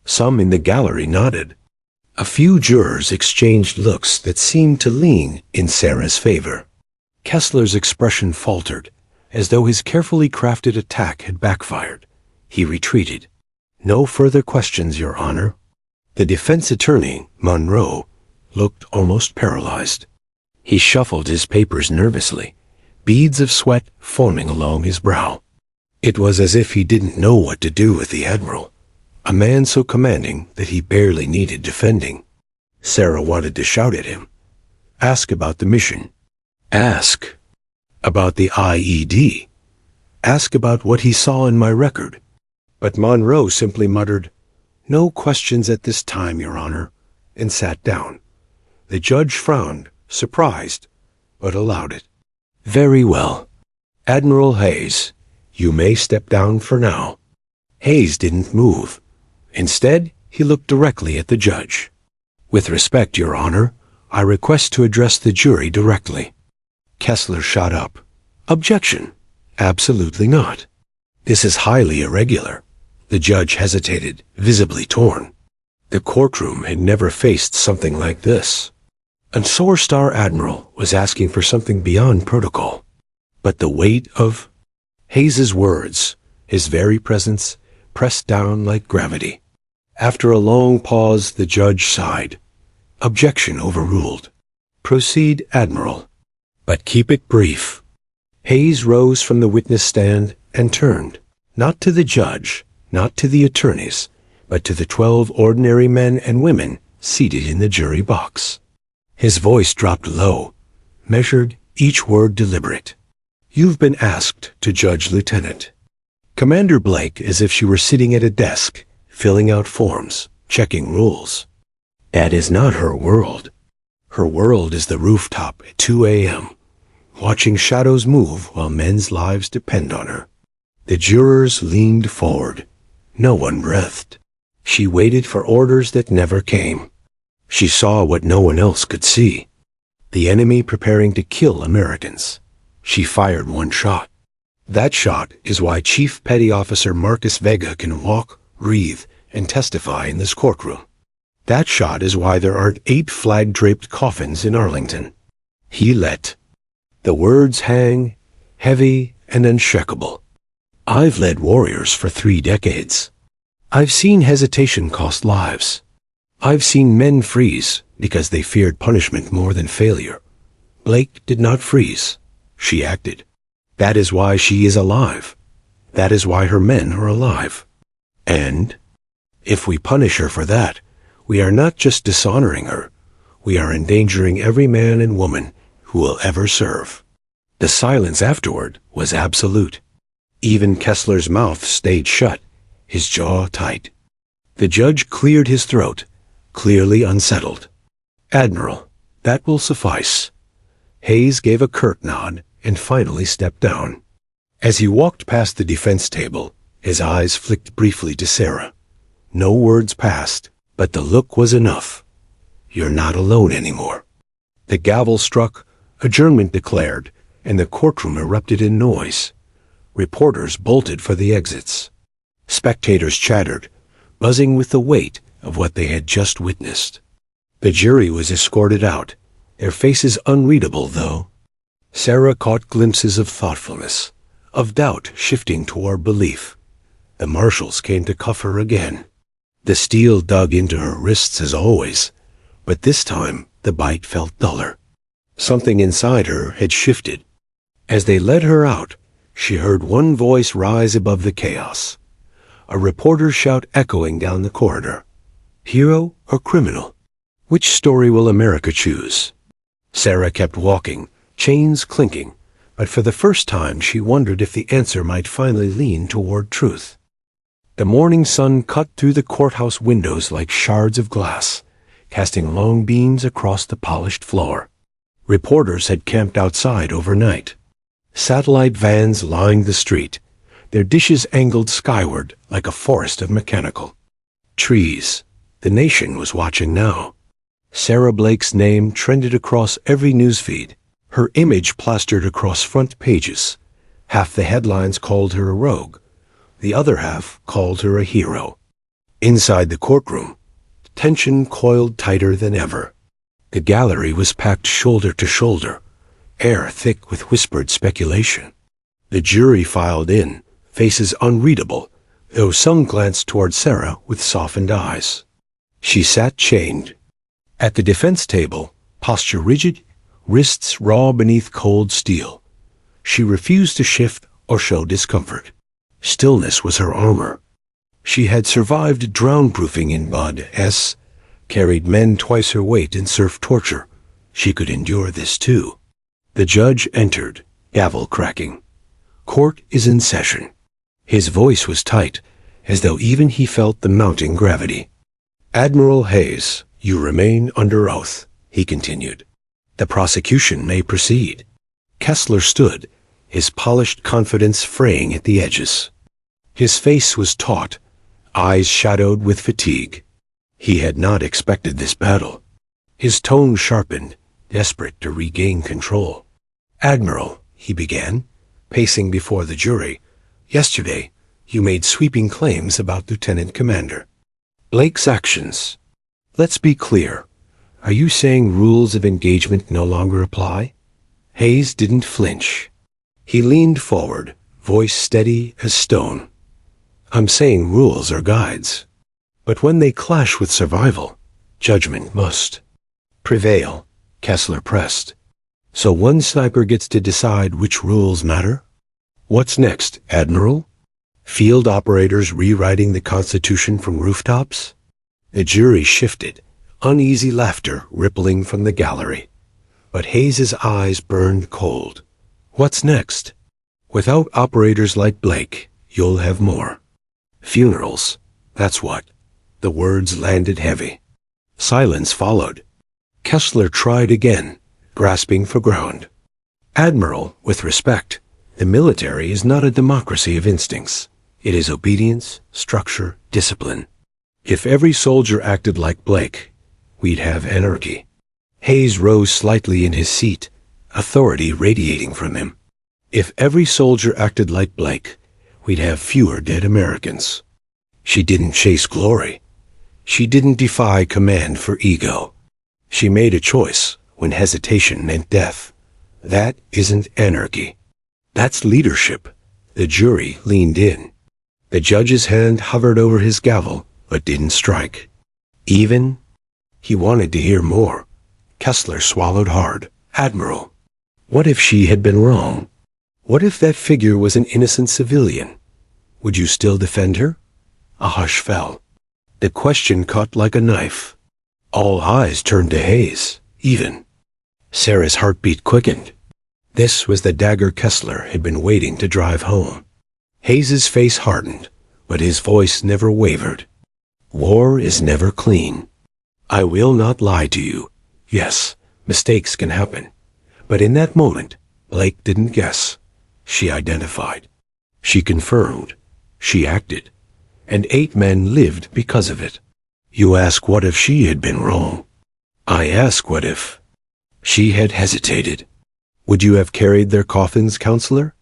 Some in the gallery nodded. A few jurors exchanged looks that seemed to lean in Sarah's favor. Kessler's expression faltered, as though his carefully crafted attack had backfired. He retreated. No further questions, Your Honor. The defense attorney, Monroe, looked almost paralyzed. He shuffled his papers nervously, beads of sweat forming along his brow. It was as if he didn't know what to do with the Admiral, a man so commanding that he barely needed defending. Sarah wanted to shout at him. Ask about the mission. Ask about the IED. Ask about what he saw in my record. But Monroe simply muttered, "No questions at this time, Your Honor," and sat down. The judge frowned, surprised, but allowed it. Very well. Admiral Hayes, you may step down for now. Hayes didn't move. Instead, he looked directly at the judge. With respect, Your Honor, I request to address the jury directly. Kessler shot up. Objection. Absolutely not. This is highly irregular. The judge hesitated, visibly torn. The courtroom had never faced something like this. A four-star admiral was asking for something beyond protocol. But the weight of Hayes's words, his very presence, pressed down like gravity. After a long pause, the judge sighed. Objection overruled. Proceed, Admiral. But keep it brief. Hayes rose from the witness stand and turned, not to the judge, not to the attorneys, but to the 12 ordinary men and women seated in the jury box. His voice dropped low, measured, each word deliberate. You've been asked to judge, Lieutenant. Commander Blake, as if she were sitting at a desk, filling out forms, checking rules. That is not her world. Her world is the rooftop at 2 a.m., watching shadows move while men's lives depend on her. The jurors leaned forward. No one breathed. She waited for orders that never came. She saw what no one else could see. The enemy preparing to kill Americans. She fired one shot. That shot is why Chief Petty Officer Marcus Vega can walk, breathe, and testify in this courtroom. That shot is why there aren't 8 flag-draped coffins in Arlington. He let the words hang, heavy and unshakable. I've led warriors for 3 decades. I've seen hesitation cost lives. I've seen men freeze because they feared punishment more than failure. Blake did not freeze. She acted. That is why she is alive. That is why her men are alive. And if we punish her for that, we are not just dishonoring her. We are endangering every man and woman who will ever serve. The silence afterward was absolute. Even Kessler's mouth stayed shut, his jaw tight. The judge cleared his throat, clearly unsettled. Admiral, that will suffice. Hayes gave a curt nod and finally stepped down. As he walked past the defense table, His eyes flicked briefly to Sarah. No words passed, but the look was enough. You're not alone anymore. The gavel struck, adjournment declared, and the courtroom erupted in noise. Reporters bolted for the exits. Spectators chattered, buzzing with the weight of what they had just witnessed. The jury was escorted out, their faces unreadable, though. Sarah caught glimpses of thoughtfulness, of doubt shifting toward belief. The marshals came to cuff her again. The steel dug into her wrists as always, but this time the bite felt duller. Something inside her had shifted. As they led her out, she heard one voice rise above the chaos. A reporter's shout echoing down the corridor. Hero or criminal? Which story will America choose? Sarah kept walking, chains clinking, but for the first time she wondered if the answer might finally lean toward truth. The morning sun cut through the courthouse windows like shards of glass, casting long beams across the polished floor. Reporters had camped outside overnight. Satellite vans lined the street, their dishes angled skyward like a forest of mechanical trees. The nation was watching now. Sarah Blake's name trended across every newsfeed, her image plastered across front pages. Half the headlines called her a rogue, the other half called her a hero. Inside the courtroom, tension coiled tighter than ever. The gallery was packed shoulder to shoulder, air thick with whispered speculation. The jury filed in, faces unreadable, though some glanced toward Sarah with softened eyes. She sat chained. At the defense table, posture rigid, wrists raw beneath cold steel. She refused to shift or show discomfort. Stillness was her armor. She had survived drown-proofing in Bud S, carried men twice her weight in surf torture. She could endure this too. The judge entered, gavel cracking. Court is in session. His voice was tight, as though even he felt the mounting gravity. Admiral Hayes, you remain under oath, he continued. The prosecution may proceed. Kessler stood, his polished confidence fraying at the edges. His face was taut, eyes shadowed with fatigue. He had not expected this battle. His tone sharpened, desperate to regain control. Admiral, he began, pacing before the jury, yesterday you made sweeping claims about Lieutenant Commander Blake's actions. Let's be clear. Are you saying rules of engagement no longer apply? Hayes didn't flinch. He leaned forward, voice steady as stone. I'm saying rules are guides. But when they clash with survival, judgment must prevail, Kessler pressed. So one sniper gets to decide which rules matter? What's next, Admiral? Field operators rewriting the Constitution from rooftops? The jury shifted, uneasy laughter rippling from the gallery. But Hayes's eyes burned cold. What's next? Without operators like Blake, you'll have more. Funerals, that's what. The words landed heavy. Silence followed. Kessler tried again, grasping for ground. Admiral, with respect, the military is not a democracy of instincts. It is obedience, structure, discipline. If every soldier acted like Blake, we'd have anarchy. Hayes rose slightly in his seat, authority radiating from him. If every soldier acted like Blake, we'd have fewer dead Americans. She didn't chase glory. She didn't defy command for ego. She made a choice when hesitation meant death. That isn't anarchy. That's leadership. The jury leaned in. The judge's hand hovered over his gavel, but didn't strike. Even? He wanted to hear more. Kessler swallowed hard. Admiral, what if she had been wrong? What if that figure was an innocent civilian? Would you still defend her? A hush fell. The question cut like a knife. All eyes turned to Hayes, even. Sarah's heartbeat quickened. This was the dagger Kessler had been waiting to drive home. Hayes's face hardened, but his voice never wavered. War is never clean. I will not lie to you. Yes, mistakes can happen. But in that moment, Blake didn't guess. She identified. She confirmed. She acted, and 8 men lived because of it. You ask what if she had been wrong. I ask what if she had hesitated. Would you have carried their coffins, counselor?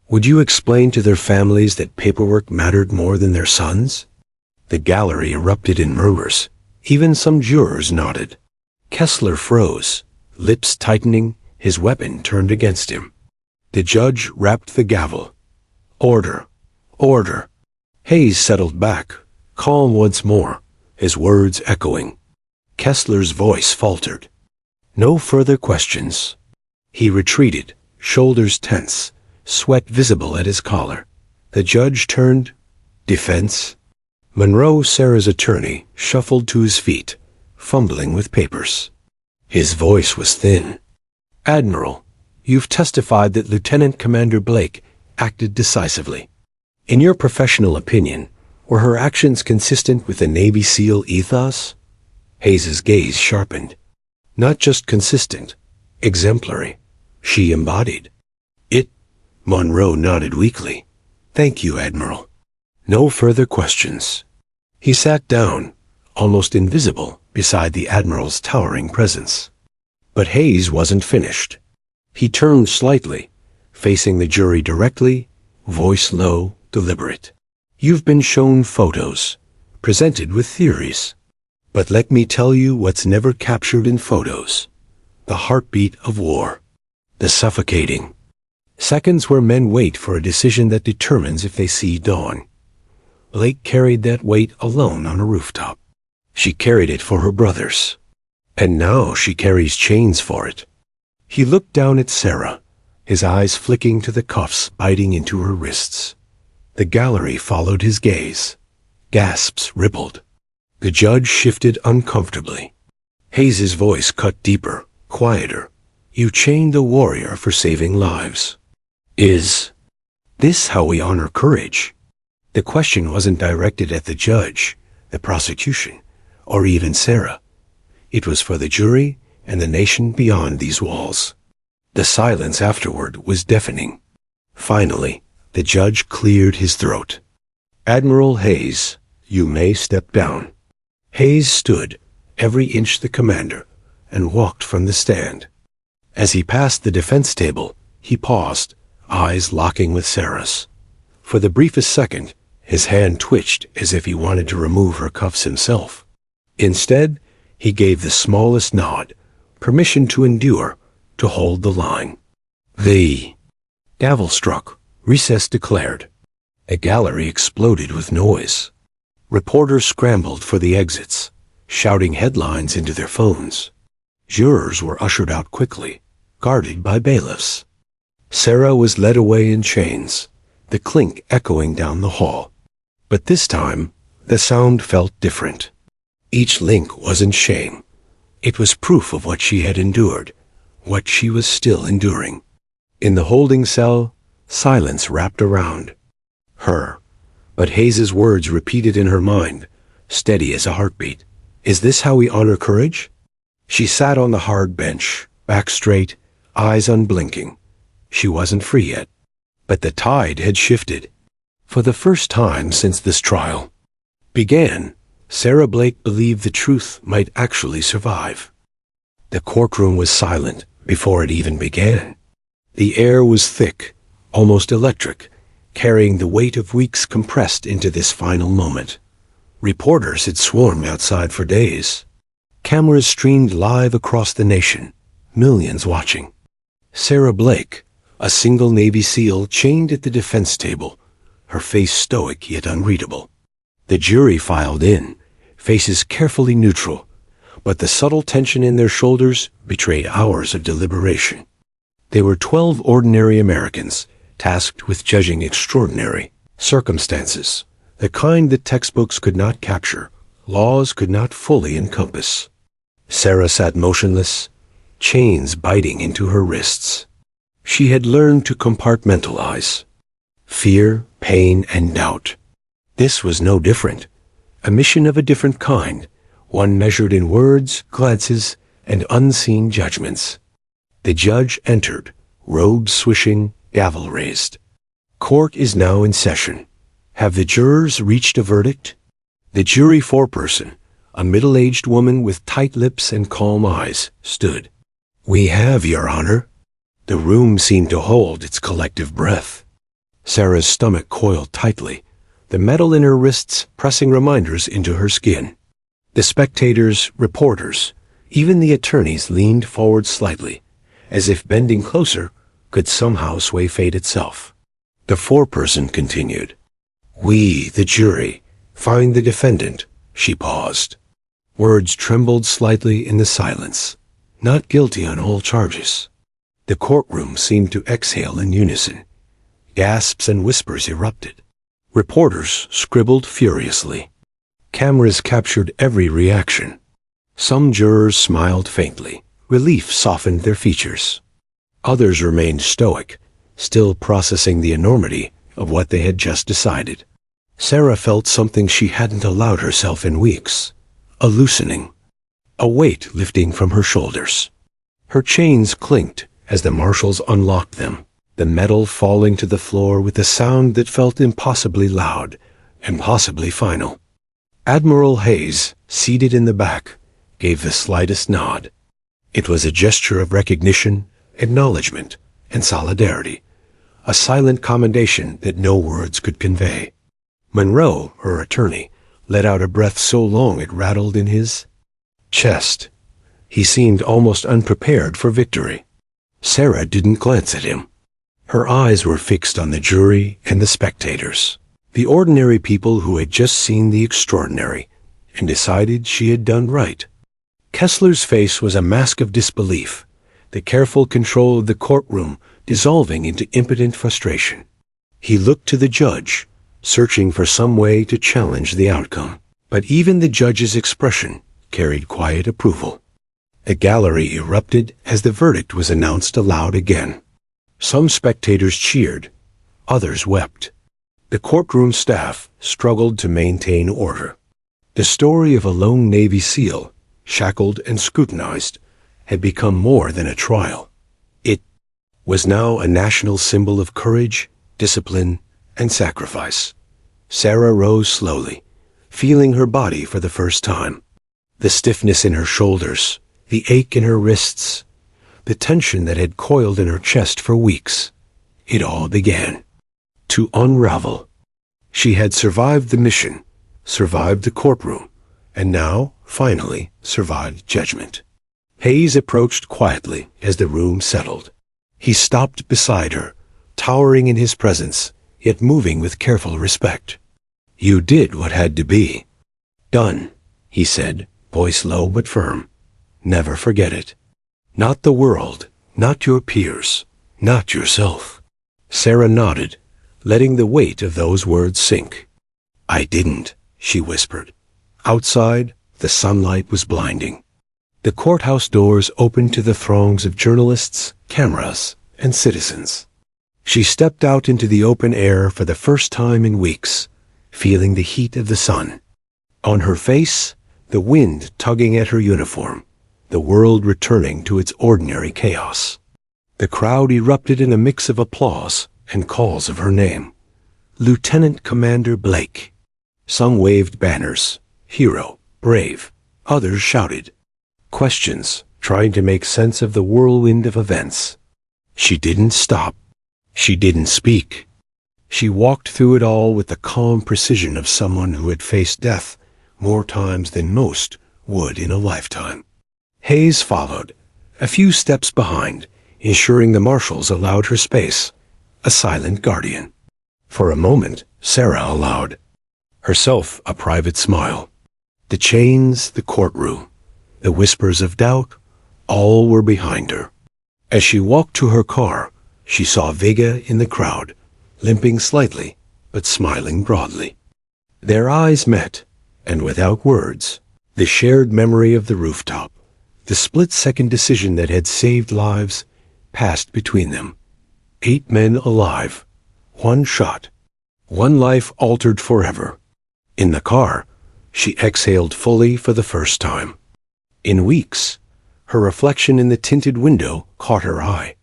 Would you explain to their families that paperwork mattered more than their sons? The gallery erupted in murmurs. Even some jurors nodded. Kessler froze, lips tightening, his weapon turned against him. The judge rapped the gavel. Order! Order! Hayes settled back, calm once more, his words echoing. Kessler's voice faltered. No further questions. He retreated, shoulders tense, sweat visible at his collar. The judge turned. Defense? Monroe, Sarah's attorney, shuffled to his feet, fumbling with papers. His voice was thin. Admiral, you've testified that Lieutenant Commander Blake acted decisively. In your professional opinion, were her actions consistent with the Navy SEAL ethos? Hayes's gaze sharpened. Not just consistent, exemplary. She embodied it. Monroe nodded weakly. Thank you, Admiral. No further questions. He sat down, almost invisible, beside the Admiral's towering presence. But Hayes wasn't finished. He turned slightly, facing the jury directly, voice low, deliberate. You've been shown photos, presented with theories. But let me tell you what's never captured in photos. The heartbeat of war. The suffocating seconds where men wait for a decision that determines if they see dawn. Blake carried that weight alone on a rooftop. She carried it for her brothers. And now she carries chains for it. He looked down at Sarah, his eyes flicking to the cuffs biting into her wrists. The gallery followed his gaze. Gasps rippled. The judge shifted uncomfortably. Hayes's voice cut deeper, quieter. You chained a warrior for saving lives. Is this how we honor courage? The question wasn't directed at the judge, the prosecution, or even Sarah. It was for the jury and the nation beyond these walls. The silence afterward was deafening. Finally, the judge cleared his throat. Admiral Hayes, you may step down. Hayes stood, every inch the commander, and walked from the stand. As he passed the defense table, he paused, eyes locking with Sarah's. For the briefest second, his hand twitched as if he wanted to remove her cuffs himself. Instead, he gave the smallest nod, permission to endure, to hold the line. The gavel struck, recess declared. A gallery exploded with noise. Reporters scrambled for the exits, shouting headlines into their phones. Jurors were ushered out quickly, guarded by bailiffs. Sarah was led away in chains, the clink echoing down the hall. But this time, the sound felt different. Each link wasn't shame. It was proof of what she had endured, what she was still enduring. In the holding cell, silence wrapped around her. But Hayes's words repeated in her mind, steady as a heartbeat. Is this how we honor courage? She sat on the hard bench, back straight, eyes unblinking. She wasn't free yet. But the tide had shifted. For the first time since this trial began, Sarah Blake believed the truth might actually survive. The courtroom was silent before it even began. The air was thick, almost electric, carrying the weight of weeks compressed into this final moment. Reporters had swarmed outside for days. Cameras streamed live across the nation, millions watching. Sarah Blake, a single Navy SEAL chained at the defense table, her face stoic yet unreadable. The jury filed in, faces carefully neutral, but the subtle tension in their shoulders betrayed hours of deliberation. They were 12 ordinary Americans, tasked with judging extraordinary circumstances, the kind that textbooks could not capture, laws could not fully encompass. Sarah sat motionless, chains biting into her wrists. She had learned to compartmentalize fear, pain, and doubt. This was no different, a mission of a different kind, one measured in words, glances, and unseen judgments. The judge entered, robes swishing, gavel raised. Court is now in session. Have the jurors reached a verdict? The jury foreperson, a middle-aged woman with tight lips and calm eyes, stood. We have, Your Honor. The room seemed to hold its collective breath. Sarah's stomach coiled tightly, the metal in her wrists pressing reminders into her skin. The spectators, reporters, even the attorneys leaned forward slightly, as if bending closer could somehow sway fate itself. The foreperson continued. We, the jury, find the defendant. She paused. Words trembled slightly in the silence. Not guilty on all charges. The courtroom seemed to exhale in unison. Gasps and whispers erupted. Reporters scribbled furiously. Cameras captured every reaction. Some jurors smiled faintly. Relief softened their features. Others remained stoic, still processing the enormity of what they had just decided. Sarah felt something she hadn't allowed herself in weeks. A loosening. A weight lifting from her shoulders. Her chains clinked as the marshals unlocked them, the metal falling to the floor with a sound that felt impossibly loud, impossibly final. Admiral Hayes, seated in the back, gave the slightest nod. It was a gesture of recognition, acknowledgement, and solidarity, a silent commendation that no words could convey. Monroe, her attorney, let out a breath so long it rattled in his chest. He seemed almost unprepared for victory. Sarah didn't glance at him. Her eyes were fixed on the jury and the spectators, the ordinary people who had just seen the extraordinary and decided she had done right. Kessler's face was a mask of disbelief, the careful control of the courtroom dissolving into impotent frustration. He looked to the judge, searching for some way to challenge the outcome. But even the judge's expression carried quiet approval. The gallery erupted as the verdict was announced aloud again. Some spectators cheered, others wept. The courtroom staff struggled to maintain order. The story of a lone Navy SEAL, shackled and scrutinized, had become more than a trial. It was now a national symbol of courage, discipline, and sacrifice. Sarah rose slowly, feeling her body for the first time. The stiffness in her shoulders, the ache in her wrists, the tension that had coiled in her chest for weeks. It all began to unravel. She had survived the mission, survived the courtroom, and now, finally, survived judgment. Hayes approached quietly as the room settled. He stopped beside her, towering in his presence, yet moving with careful respect. You did what had to be done, he said, voice low but firm. Never forget it. Not the world, not your peers, not yourself. Sarah nodded, letting the weight of those words sink. I didn't, she whispered. Outside, the sunlight was blinding. The courthouse doors opened to the throngs of journalists, cameras, and citizens. She stepped out into the open air for the first time in weeks, feeling the heat of the sun. On her face, the wind tugging at her uniform, the world returning to its ordinary chaos. The crowd erupted in a mix of applause and calls of her name. Lieutenant Commander Blake. Some waved banners, hero, brave. Others shouted. Questions, trying to make sense of the whirlwind of events. She didn't stop. She didn't speak. She walked through it all with the calm precision of someone who had faced death more times than most would in a lifetime. Hayes followed, a few steps behind, ensuring the marshals allowed her space, a silent guardian. For a moment, Sarah allowed herself a private smile. The chains, the courtroom, the whispers of doubt, all were behind her. As she walked to her car, she saw Vega in the crowd, limping slightly, but smiling broadly. Their eyes met, and without words, the shared memory of the rooftop, the split-second decision that had saved lives, passed between them. 8 men alive, 1 shot, 1 life altered forever. In the car, she exhaled fully for the first time. In weeks, her reflection in the tinted window caught her eye.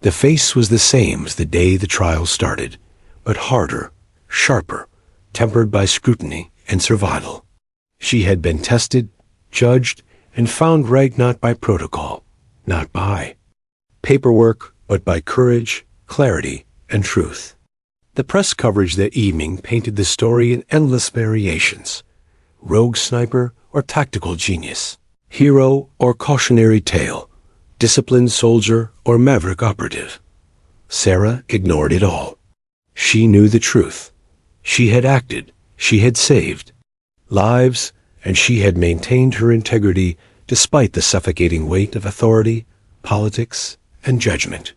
The face was the same as the day the trial started, but harder, sharper, tempered by scrutiny and survival. She had been tested, judged, and found right not by protocol, not by paperwork, but by courage, clarity, and truth. The press coverage that evening painted the story in endless variations: rogue sniper or tactical genius, hero or cautionary tale, disciplined soldier or maverick operative. Sarah ignored it all. She knew the truth. She had acted, she had saved lives, and she had maintained her integrity despite the suffocating weight of authority, politics, and judgment.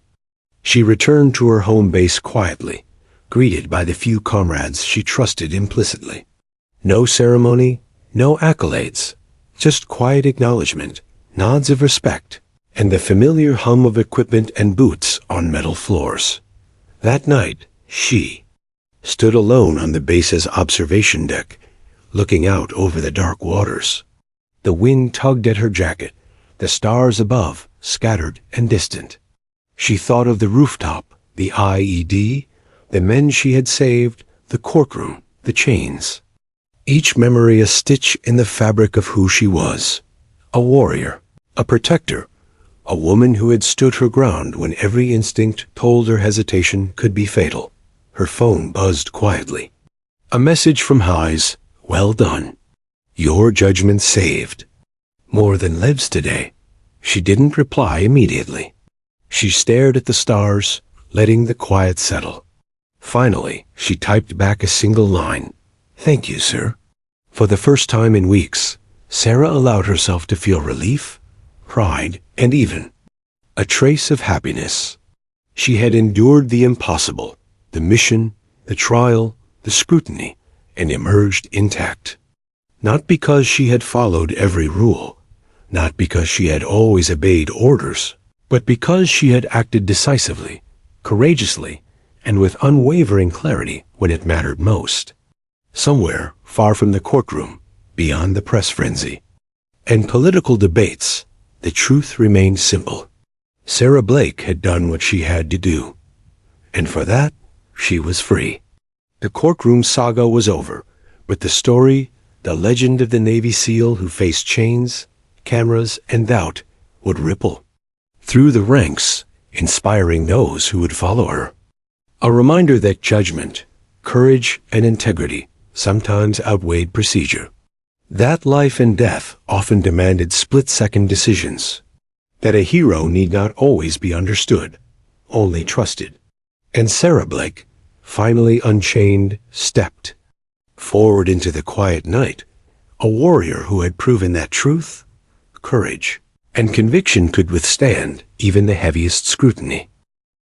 She returned to her home base quietly, greeted by the few comrades she trusted implicitly. No ceremony, no accolades, just quiet acknowledgement, nods of respect, and the familiar hum of equipment and boots on metal floors. That night, she stood alone on the base's observation deck, looking out over the dark waters. The wind tugged at her jacket, the stars above, scattered and distant. She thought of the rooftop, the IED, the men she had saved, the courtroom, the chains. Each memory a stitch in the fabric of who she was. A warrior, a protector, a woman who had stood her ground when every instinct told her hesitation could be fatal. Her phone buzzed quietly. A message from Highs. Well done. Your judgment saved more than lives today. She didn't reply immediately. She stared at the stars, letting the quiet settle. Finally, she typed back a single line. Thank you, sir. For the first time in weeks, Sarah allowed herself to feel relief, pride, and even a trace of happiness. She had endured the impossible, the mission, the trial, the scrutiny, and emerged intact. Not because she had followed every rule, not because she had always obeyed orders, but because she had acted decisively, courageously, and with unwavering clarity when it mattered most. Somewhere far from the courtroom, beyond the press frenzy and political debates, the truth remained simple. Sarah Blake had done what she had to do, and for that, she was free. The courtroom saga was over, but the story, the legend of the Navy SEAL who faced chains, cameras, and doubt would ripple through the ranks, inspiring those who would follow her. A reminder that judgment, courage, and integrity sometimes outweighed procedure. That life and death often demanded split-second decisions. That a hero need not always be understood, only trusted. And Sarah Blake, finally unchained, stepped forward into the quiet night, a warrior who had proven that truth, courage, and conviction could withstand even the heaviest scrutiny.